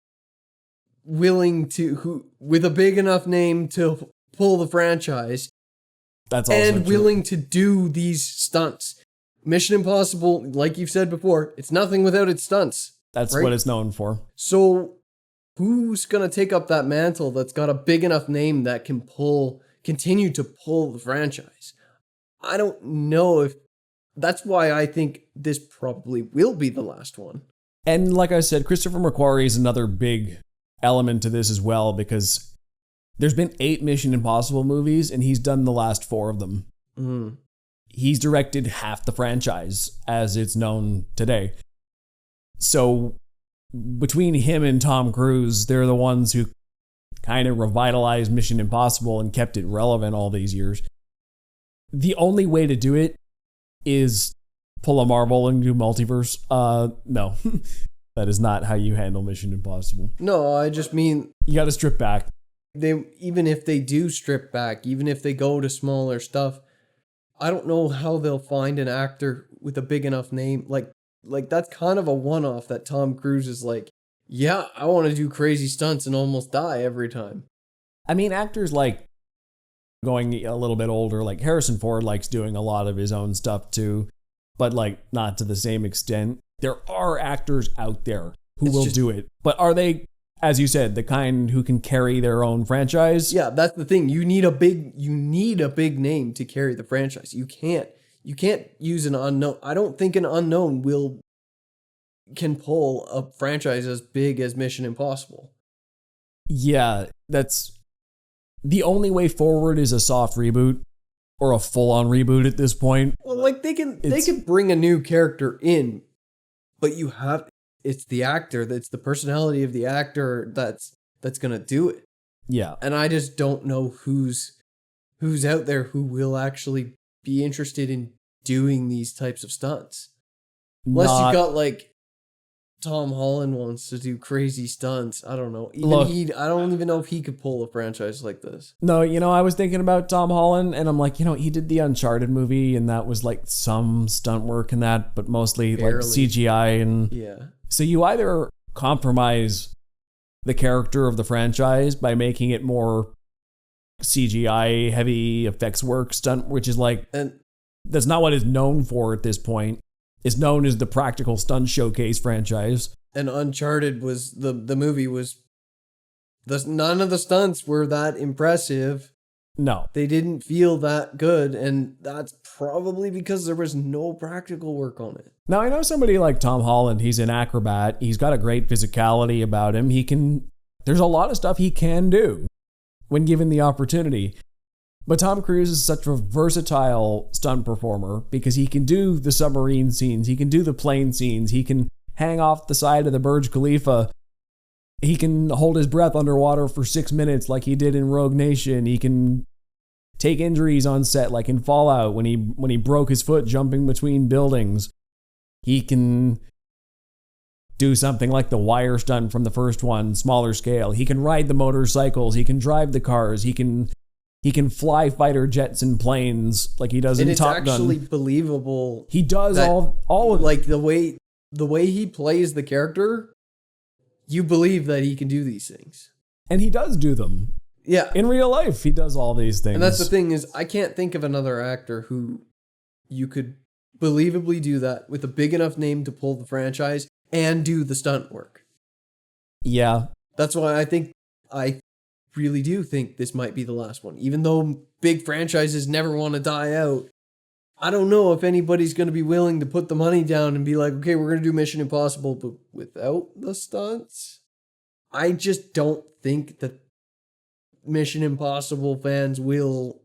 willing to who with a big enough name to pull the franchise. That's also and true. willing to do these stunts. Mission Impossible, like you've said before, it's nothing without its stunts. That's right? what it's known for. So who's going to take up that mantle that's got a big enough name that can continue to pull the franchise? I don't know if that's why I think this probably will be the last one. And like I said, Christopher McQuarrie is another big element to this as well, because there's been 8 Mission Impossible movies and he's done the last 4 of them. Mm. He's directed half the franchise as it's known today. So between him and Tom Cruise, they're the ones who kind of revitalized Mission Impossible and kept it relevant all these years. The only way to do it is pull a Marvel and do multiverse. No, that is not how you handle Mission Impossible. No, I just mean you got to strip back. Even if they do strip back, even if they go to smaller stuff, I don't know how they'll find an actor with a big enough name. Like that's kind of a one-off that Tom Cruise is like, yeah, I want to do crazy stunts and almost die every time. I mean, actors like going a little bit older, like Harrison Ford likes doing a lot of his own stuff too, but like not to the same extent. There are actors out there who will do it, but are they, as you said, the kind who can carry their own franchise? Yeah, that's the thing. You need a big name to carry the franchise. You can't use an unknown. I don't think an unknown can pull a franchise as big as Mission Impossible. Yeah, that's the only way forward is a soft reboot or a full-on reboot at this point. Well, like they can bring a new character in, but it's the actor, that's the personality of the actor that's going to do it. Yeah. And I just don't know who's out there who will actually be interested in doing these types of stunts. Unless you've got like Tom Holland wants to do crazy stunts. I don't know. I don't even know if he could pull a franchise like this. No, I was thinking about Tom Holland and I'm like, he did the Uncharted movie and that was like some stunt work in that, but mostly barely. Like CGI and yeah. So you either compromise the character of the franchise by making it more CGI heavy effects work stunt, which is like, and that's not what it's known for at this point. It's known as the practical stunt showcase franchise. And Uncharted was the movie was none of the stunts were that impressive. No. They didn't feel that good, and that's probably because there was no practical work on it. Now, I know somebody like Tom Holland, he's an acrobat. He's got a great physicality about him. There's a lot of stuff he can do. when given the opportunity. But Tom Cruise is such a versatile stunt performer because he can do the submarine scenes, he can do the plane scenes, he can hang off the side of the Burj Khalifa, he can hold his breath underwater for 6 minutes like he did in Rogue Nation, he can take injuries on set like in Fallout when he broke his foot jumping between buildings. He can do something like the wire stunt from the first one, smaller scale. He can ride the motorcycles, he can drive the cars, he can fly fighter jets and planes like he does in Top Gun. And it's actually believable. He does all of it. Like the way he plays the character, you believe that he can do these things. And he does do them. Yeah. In real life, he does all these things. And that's the thing is, I can't think of another actor who you could believably do that with a big enough name to pull the franchise and do the stunt work. Yeah. That's why I really do think this might be the last one. Even though big franchises never want to die out, I don't know if anybody's going to be willing to put the money down and be like, okay, we're going to do Mission Impossible, but without the stunts. I just don't think that Mission Impossible fans will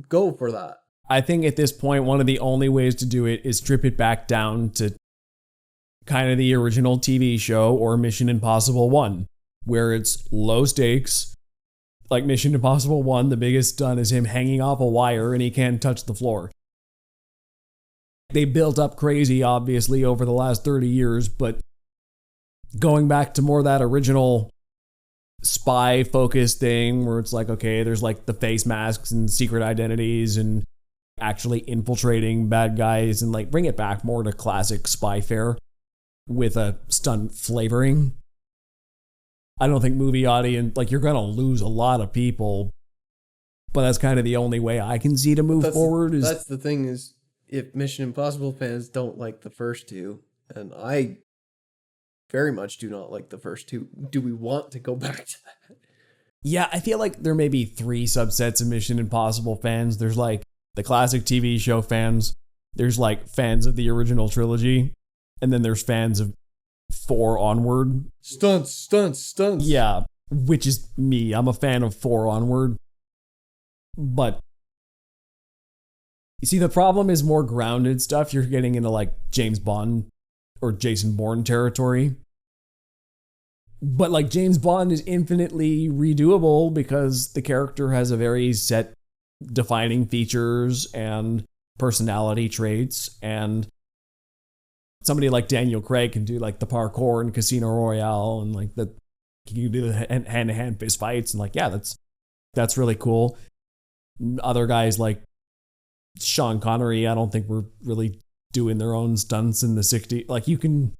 go for that. I think at this point, one of the only ways to do it is strip it back down to kind of the original TV show or Mission Impossible 1, where it's low stakes. Like Mission Impossible 1, the biggest stunt is him hanging off a wire and he can't touch the floor. They built up crazy, obviously, over the last 30 years, but going back to more that original spy-focused thing where it's like, okay, there's like the face masks and secret identities and actually infiltrating bad guys and like bring it back more to classic spy fare with a stunt flavoring. I don't think movie audience, like you're going to lose a lot of people, but that's kind of the only way I can see to move forward. That's the thing is, if Mission Impossible fans don't like the first two, and I very much do not like the first two, do we want to go back to that? Yeah, I feel like there may be 3 subsets of Mission Impossible fans. There's like the classic TV show fans, there's like fans of the original trilogy, and then there's fans of 4 onward. Stunts. Yeah, which is me. I'm a fan of 4 onward. But you see, the problem is more grounded stuff. You're getting into like James Bond or Jason Bourne territory. But like James Bond is infinitely redoable because the character has a very set defining features and personality traits, and somebody like Daniel Craig can do like the parkour in Casino Royale and like the you do the hand-to-hand fist fights and like, yeah, that's really cool. Other guys like Sean Connery, I don't think were really doing their own stunts in the 60s. Like you can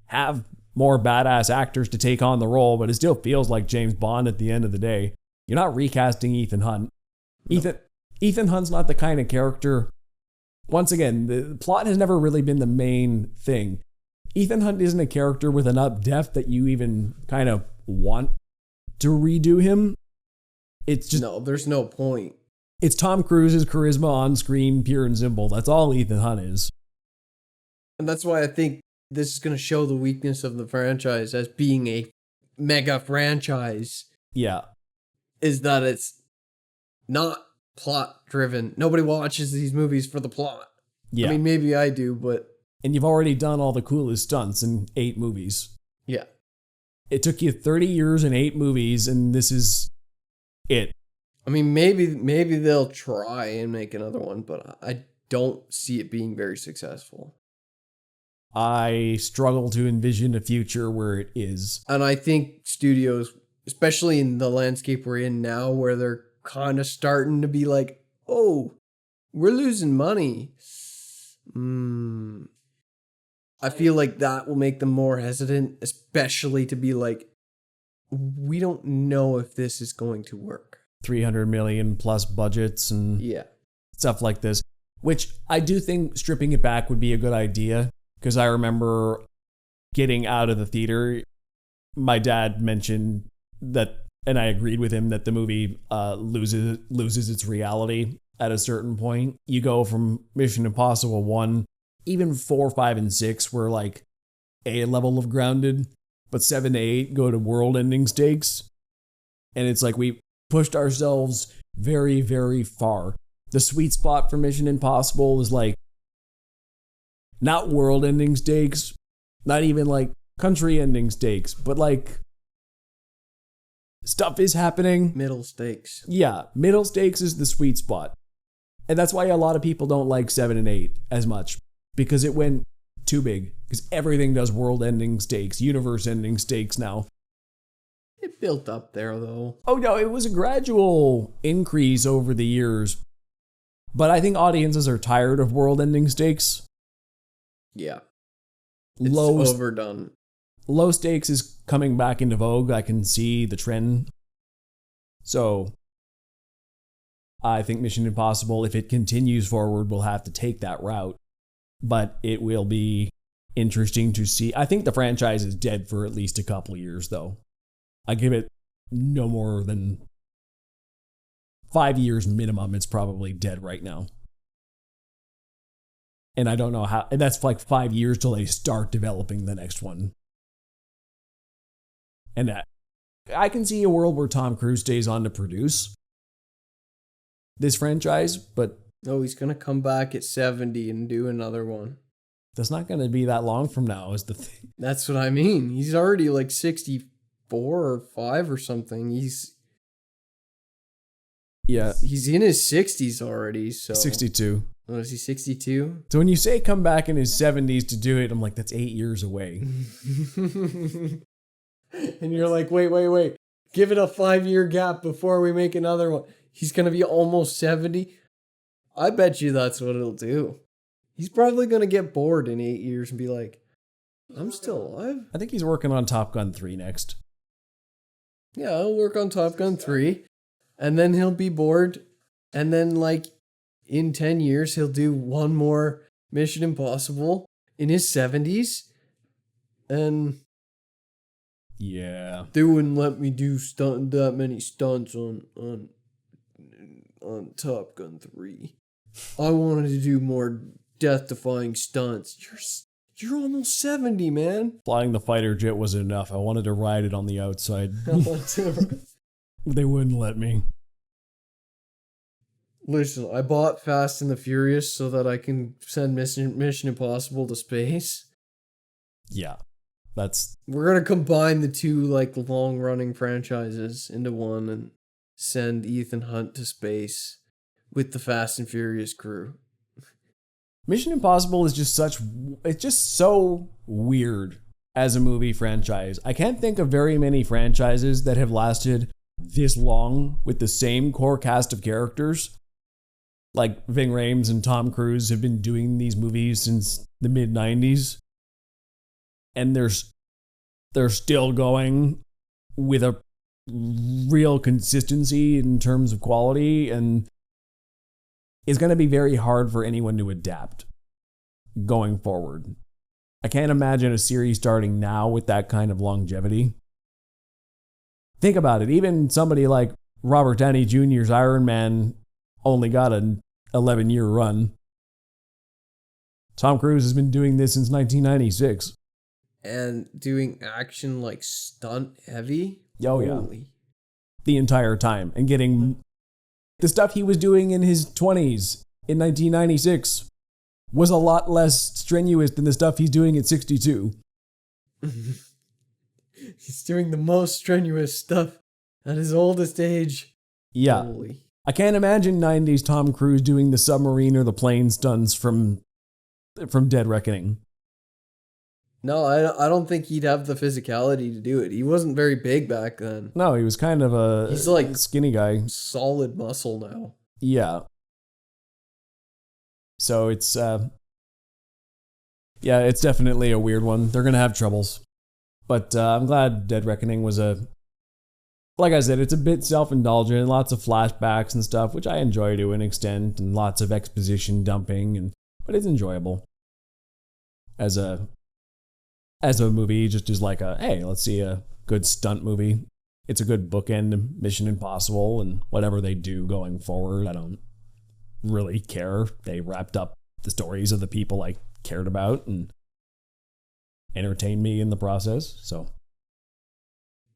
have more badass actors to take on the role, but it still feels like James Bond at the end of the day. You're not recasting Ethan Hunt. No. Ethan Hunt's not the kind of character. Once again, the plot has never really been the main thing. Ethan Hunt isn't a character with enough depth that you even kind of want to redo him. It's just no, there's no point. It's Tom Cruise's charisma on screen, pure and simple. That's all Ethan Hunt is. And that's why I think this is going to show the weakness of the franchise as being a mega franchise. Yeah. Is that it's not plot driven. Nobody watches these movies for the plot. Yeah. I mean, maybe I do, but... And you've already done all the coolest stunts in 8 movies. Yeah. It took you 30 years and 8 movies, and this is it. I mean, maybe they'll try and make another one, but I don't see it being very successful. I struggle to envision a future where it is. And I think studios, especially in the landscape we're in now, where they're kind of starting to be like, oh, we're losing money. I feel like that will make them more hesitant, especially to be like, we don't know if this is going to work. 300 million plus budgets and stuff like this, which I do think stripping it back would be a good idea, because I remember getting out of the theater, my dad mentioned that, and I agreed with him, that the movie loses its reality at a certain point. You go from Mission Impossible 1, even 4, 5, and 6 were like a level of grounded, but 7 to 8 go to world-ending stakes. And it's like pushed ourselves very, very far. The sweet spot for Mission Impossible is like not world-ending stakes, not even like country-ending stakes, but like stuff is happening. Middle stakes. Yeah, middle stakes is the sweet spot. And that's why a lot of people don't like 7 and 8 as much, because it went too big. Because everything does world-ending stakes, universe-ending stakes now. It built up there, though. Oh no, it was a gradual increase over the years. But I think audiences are tired of world-ending stakes. Yeah. It's overdone. Low stakes is coming back into vogue. I can see the trend. So I think Mission Impossible, if it continues forward, will have to take that route. But it will be interesting to see. I think the franchise is dead for at least a couple of years, though. I give it no more than 5 years minimum. It's probably dead right now. And I don't know how. And that's like 5 years till they start developing the next one. And I can see a world where Tom Cruise stays on to produce this franchise, but oh, he's gonna come back at 70 and do another one. That's not gonna be that long from now, is the thing. That's what I mean. He's already like 64 or 5 or something. He's in his 60s already. So 62. Oh, is he 62? So when you say come back in his 70s to do it, I'm like, that's 8 years away. And you're like, wait. Give it a 5-year gap before we make another one. He's going to be almost 70. I bet you that's what it'll do. He's probably going to get bored in 8 years and be like, I'm still alive. I think he's working on Top Gun 3 next. Yeah, I'll work on Top Gun 3. And then he'll be bored. And then like in 10 years, he'll do one more Mission Impossible in his 70s. And yeah, they wouldn't let me do that many stunts on Top Gun 3. I wanted to do more death-defying stunts. You're almost 70, man. Flying the fighter jet was enough. I wanted to ride it on the outside. They wouldn't let me. Listen, I bought Fast and the Furious so that I can send Mission Impossible to space. Yeah. We're going to combine the two like long-running franchises into one and send Ethan Hunt to space with the Fast and Furious crew. Mission Impossible is it's just so weird as a movie franchise. I can't think of very many franchises that have lasted this long with the same core cast of characters. Like Ving Rhames and Tom Cruise have been doing these movies since the mid-90s. And they're still going with a real consistency in terms of quality, and it's going to be very hard for anyone to adapt going forward. I can't imagine a series starting now with that kind of longevity. Think about it. Even somebody like Robert Downey Jr.'s Iron Man only got an 11-year run. Tom Cruise has been doing this since 1996. And doing action like stunt heavy? Oh, yeah. The entire time. And getting the stuff he was doing in his 20s in 1996 was a lot less strenuous than the stuff he's doing at 62. He's doing the most strenuous stuff at his oldest age. Yeah. Holy. I can't imagine 90s Tom Cruise doing the submarine or the plane stunts from Dead Reckoning. No, I don't think he'd have the physicality to do it. He wasn't very big back then. No, he was kind of He's like skinny guy. Solid muscle now. Yeah. So it's it's definitely a weird one. They're going to have troubles. But I'm glad Dead Reckoning was like I said, it's a bit self-indulgent, lots of flashbacks and stuff, which I enjoy to an extent, and lots of exposition dumping, but it's enjoyable. As a movie, just as like hey, let's see a good stunt movie. It's a good bookend to Mission Impossible and whatever they do going forward. I don't really care. They wrapped up the stories of the people I cared about and entertained me in the process. So,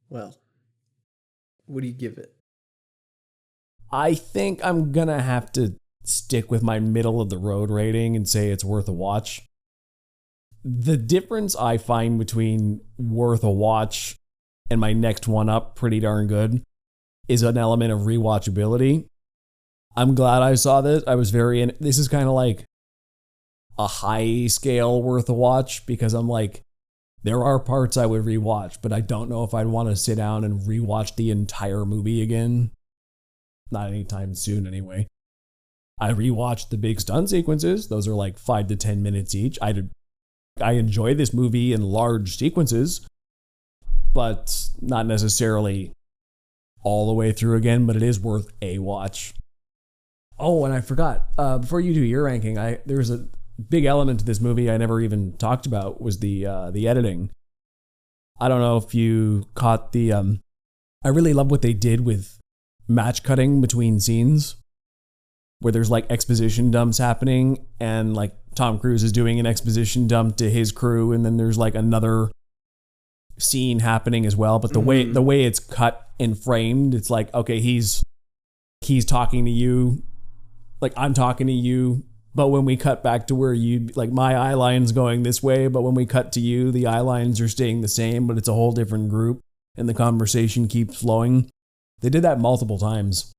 well, what do you give it? I think I'm gonna have to stick with my middle of the road rating and say it's worth a watch. The difference I find between worth a watch and my next one up, pretty darn good, is an element of rewatchability. I'm glad I saw this. I was this is kind of like a high scale worth a watch, because I'm like, there are parts I would rewatch, but I don't know if I'd want to sit down and rewatch the entire movie again. Not anytime soon, anyway. I rewatched the big stunt sequences. Those are like 5 to 10 minutes each. I enjoy this movie in large sequences, but not necessarily all the way through again, but it is worth a watch. Oh, and I forgot, before you do your ranking, there's a big element to this movie I never even talked about, was the editing. I don't know if you caught I really love what they did with match cutting between scenes, where there's like exposition dumps happening, and like Tom Cruise is doing an exposition dump to his crew, and then there's like another scene happening as well. But the way it's cut and framed, it's like, okay, he's talking to you, like I'm talking to you, but when we cut back to where you, like, my eye line's going this way, but when we cut to you, the eye lines are staying the same, but it's a whole different group, and the conversation keeps flowing. They did that multiple times,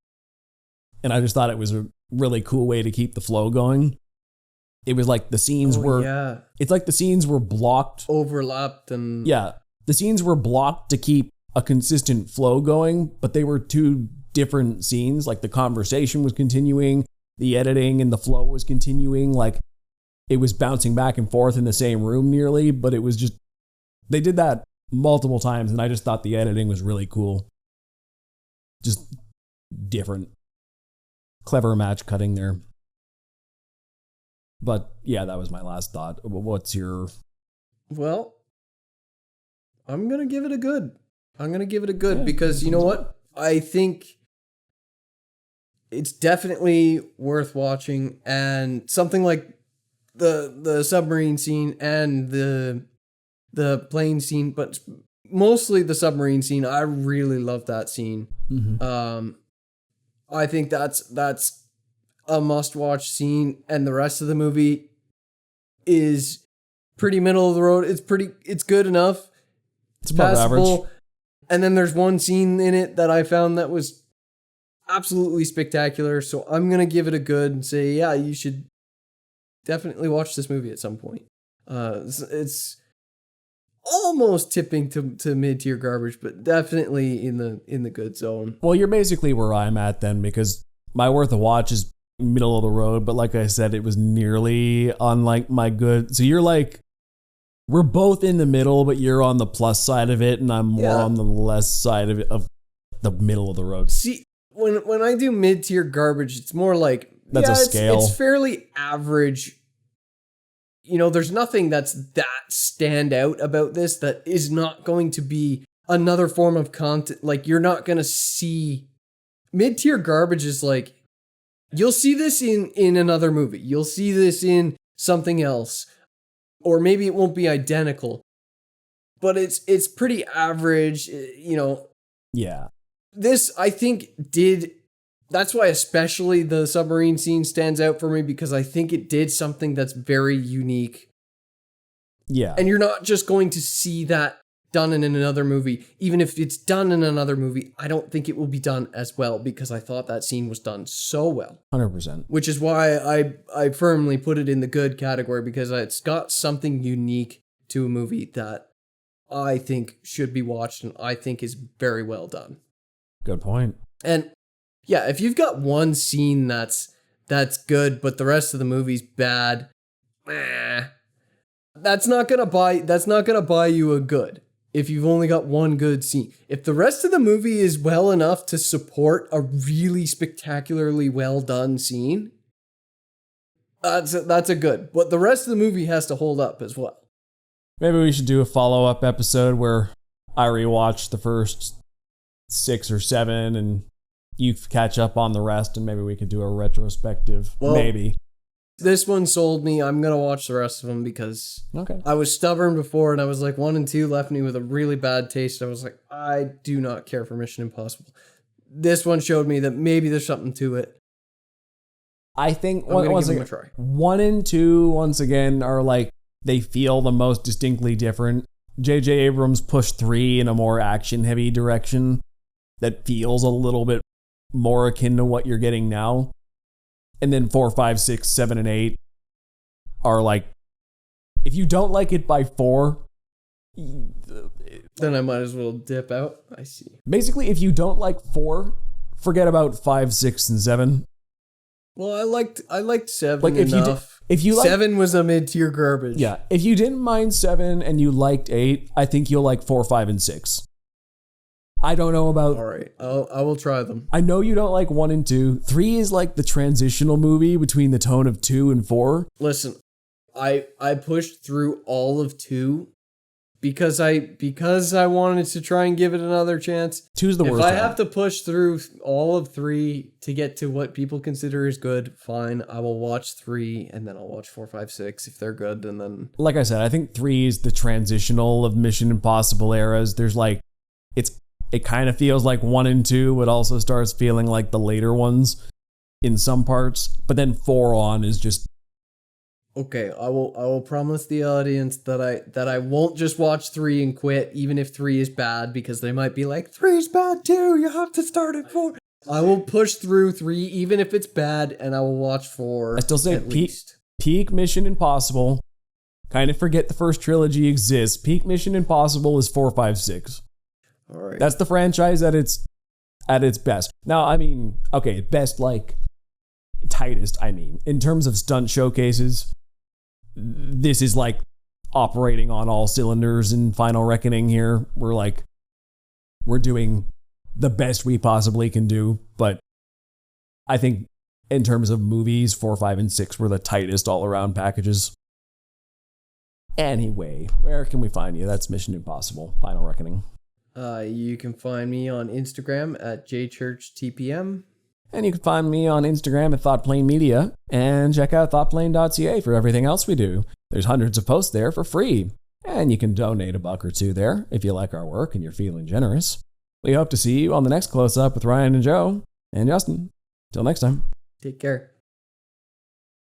and I just thought it was a really cool way to keep the flow going. It was like the scenes it's like the scenes were blocked, overlapped, and the scenes were blocked to keep a consistent flow going, but they were two different scenes. Like the conversation was continuing, the editing and the flow was continuing. Like it was bouncing back and forth in the same room nearly, but it was just, they did that multiple times, and I just thought the editing was really cool. Just different. Clever match cutting there. But yeah, that was my last thought. What's your... Well, I'm going to give it a good. Because you know what? I think it's definitely worth watching, and something like the submarine scene and the plane scene, but mostly the submarine scene. I really love that scene. Mm-hmm. I think that's a must-watch scene, and the rest of the movie is pretty middle of the road. It's good enough. It's above average. And then there's one scene in it that I found that was absolutely spectacular. So I'm going to give it a good and say, yeah, you should definitely watch this movie at some point. It's almost tipping to mid-tier garbage, but definitely in the good zone. Well, you're basically where I'm at then, because my worth a watch is middle of the road, but like I said, it was nearly on like my good. So you're like, we're both in the middle, but you're on the plus side of it, and I'm more on the less side of it, of the middle of the road. See, when I do mid-tier garbage, it's more like, that's a scale. It's fairly average. You know, there's nothing that's that stand out about this that is not going to be another form of content. Like, you're not going to see... Mid-tier garbage is like, you'll see this in another movie. You'll see this in something else. Or maybe it won't be identical. But it's pretty average, you know. Yeah. This, I think, did... That's why especially the submarine scene stands out for me, because I think it did something that's very unique. Yeah. And you're not just going to see that done in another movie. Even if it's done in another movie, I don't think it will be done as well, because I thought that scene was done so well. 100%. Which is why I firmly put it in the good category, because it's got something unique to a movie that I think should be watched and I think is very well done. Good point. And yeah, if you've got one scene that's good, but the rest of the movie's bad, that's not gonna buy you a good. If you've only got one good scene, if the rest of the movie is well enough to support a really spectacularly well done scene, that's a good. But the rest of the movie has to hold up as well. Maybe we should do a follow-up episode where I rewatch the first 6 or 7 and you catch up on the rest, and maybe we could do a retrospective. Well, maybe. This one sold me. I'm going to watch the rest of them, because I was stubborn before, and I was like, 1 and 2 left me with a really bad taste. I was like, I do not care for Mission Impossible. this one showed me that maybe there's something to it. I think I'm gonna once give them again, a try. 1 and 2, once again, are like, they feel the most distinctly different. J.J. Abrams pushed 3 in a more action-heavy direction that feels a little bit more akin to what you're getting now. And then 4, 5, 6, 7, and 8 are like, if you don't like it by 4, then I might as well dip out. I see. Basically, if you don't like 4, forget about 5, 6, and 7. Well, I liked 7 Like enough. if you like 7 was a mid-tier garbage. Yeah, if you didn't mind 7 and you liked 8, I think you'll like 4, 5, and 6. I don't know about... All right, I will try them. I know you don't like 1 and 2. 3 is like the transitional movie between the tone of 2 and 4. Listen, I pushed through all of 2 because I wanted to try and give it another chance. 2's the worst. If I have to push through all of 3 to get to what people consider is good, fine. I will watch 3 and then I'll watch 4, 5, 6 if they're good, and then... Like I said, I think 3 is the transitional of Mission Impossible eras. There's like... It kind of feels like 1 and 2. It also starts feeling like the later ones in some parts. But then 4 on is just... Okay, I will promise the audience that I won't just watch 3 and quit, even if 3 is bad, because they might be like, 3 is bad too, you have to start at 4. I will push through 3, even if it's bad, and I will watch 4 I still say at least. Peak Mission Impossible. Kind of forget the first trilogy exists. Peak Mission Impossible is 4, 5, 6. All right. That's the franchise at its best. Now, I mean, okay, best, like, tightest, I mean. In terms of stunt showcases, this is like operating on all cylinders in Final Reckoning here. We're doing the best we possibly can do, but I think in terms of movies, 4, 5, and 6 were the tightest all-around packages. Anyway, where can we find you? That's Mission Impossible, Final Reckoning. You can find me on Instagram at jchurchtpm. And you can find me on Instagram at ThoughtPlane Media, and check out thoughtplane.ca for everything else we do. There's hundreds of posts there for free, and you can donate $1 or $2 there if you like our work and you're feeling generous. We hope to see you on the next Close Up with Ryan and Joe and Justin. Till next time. Take care.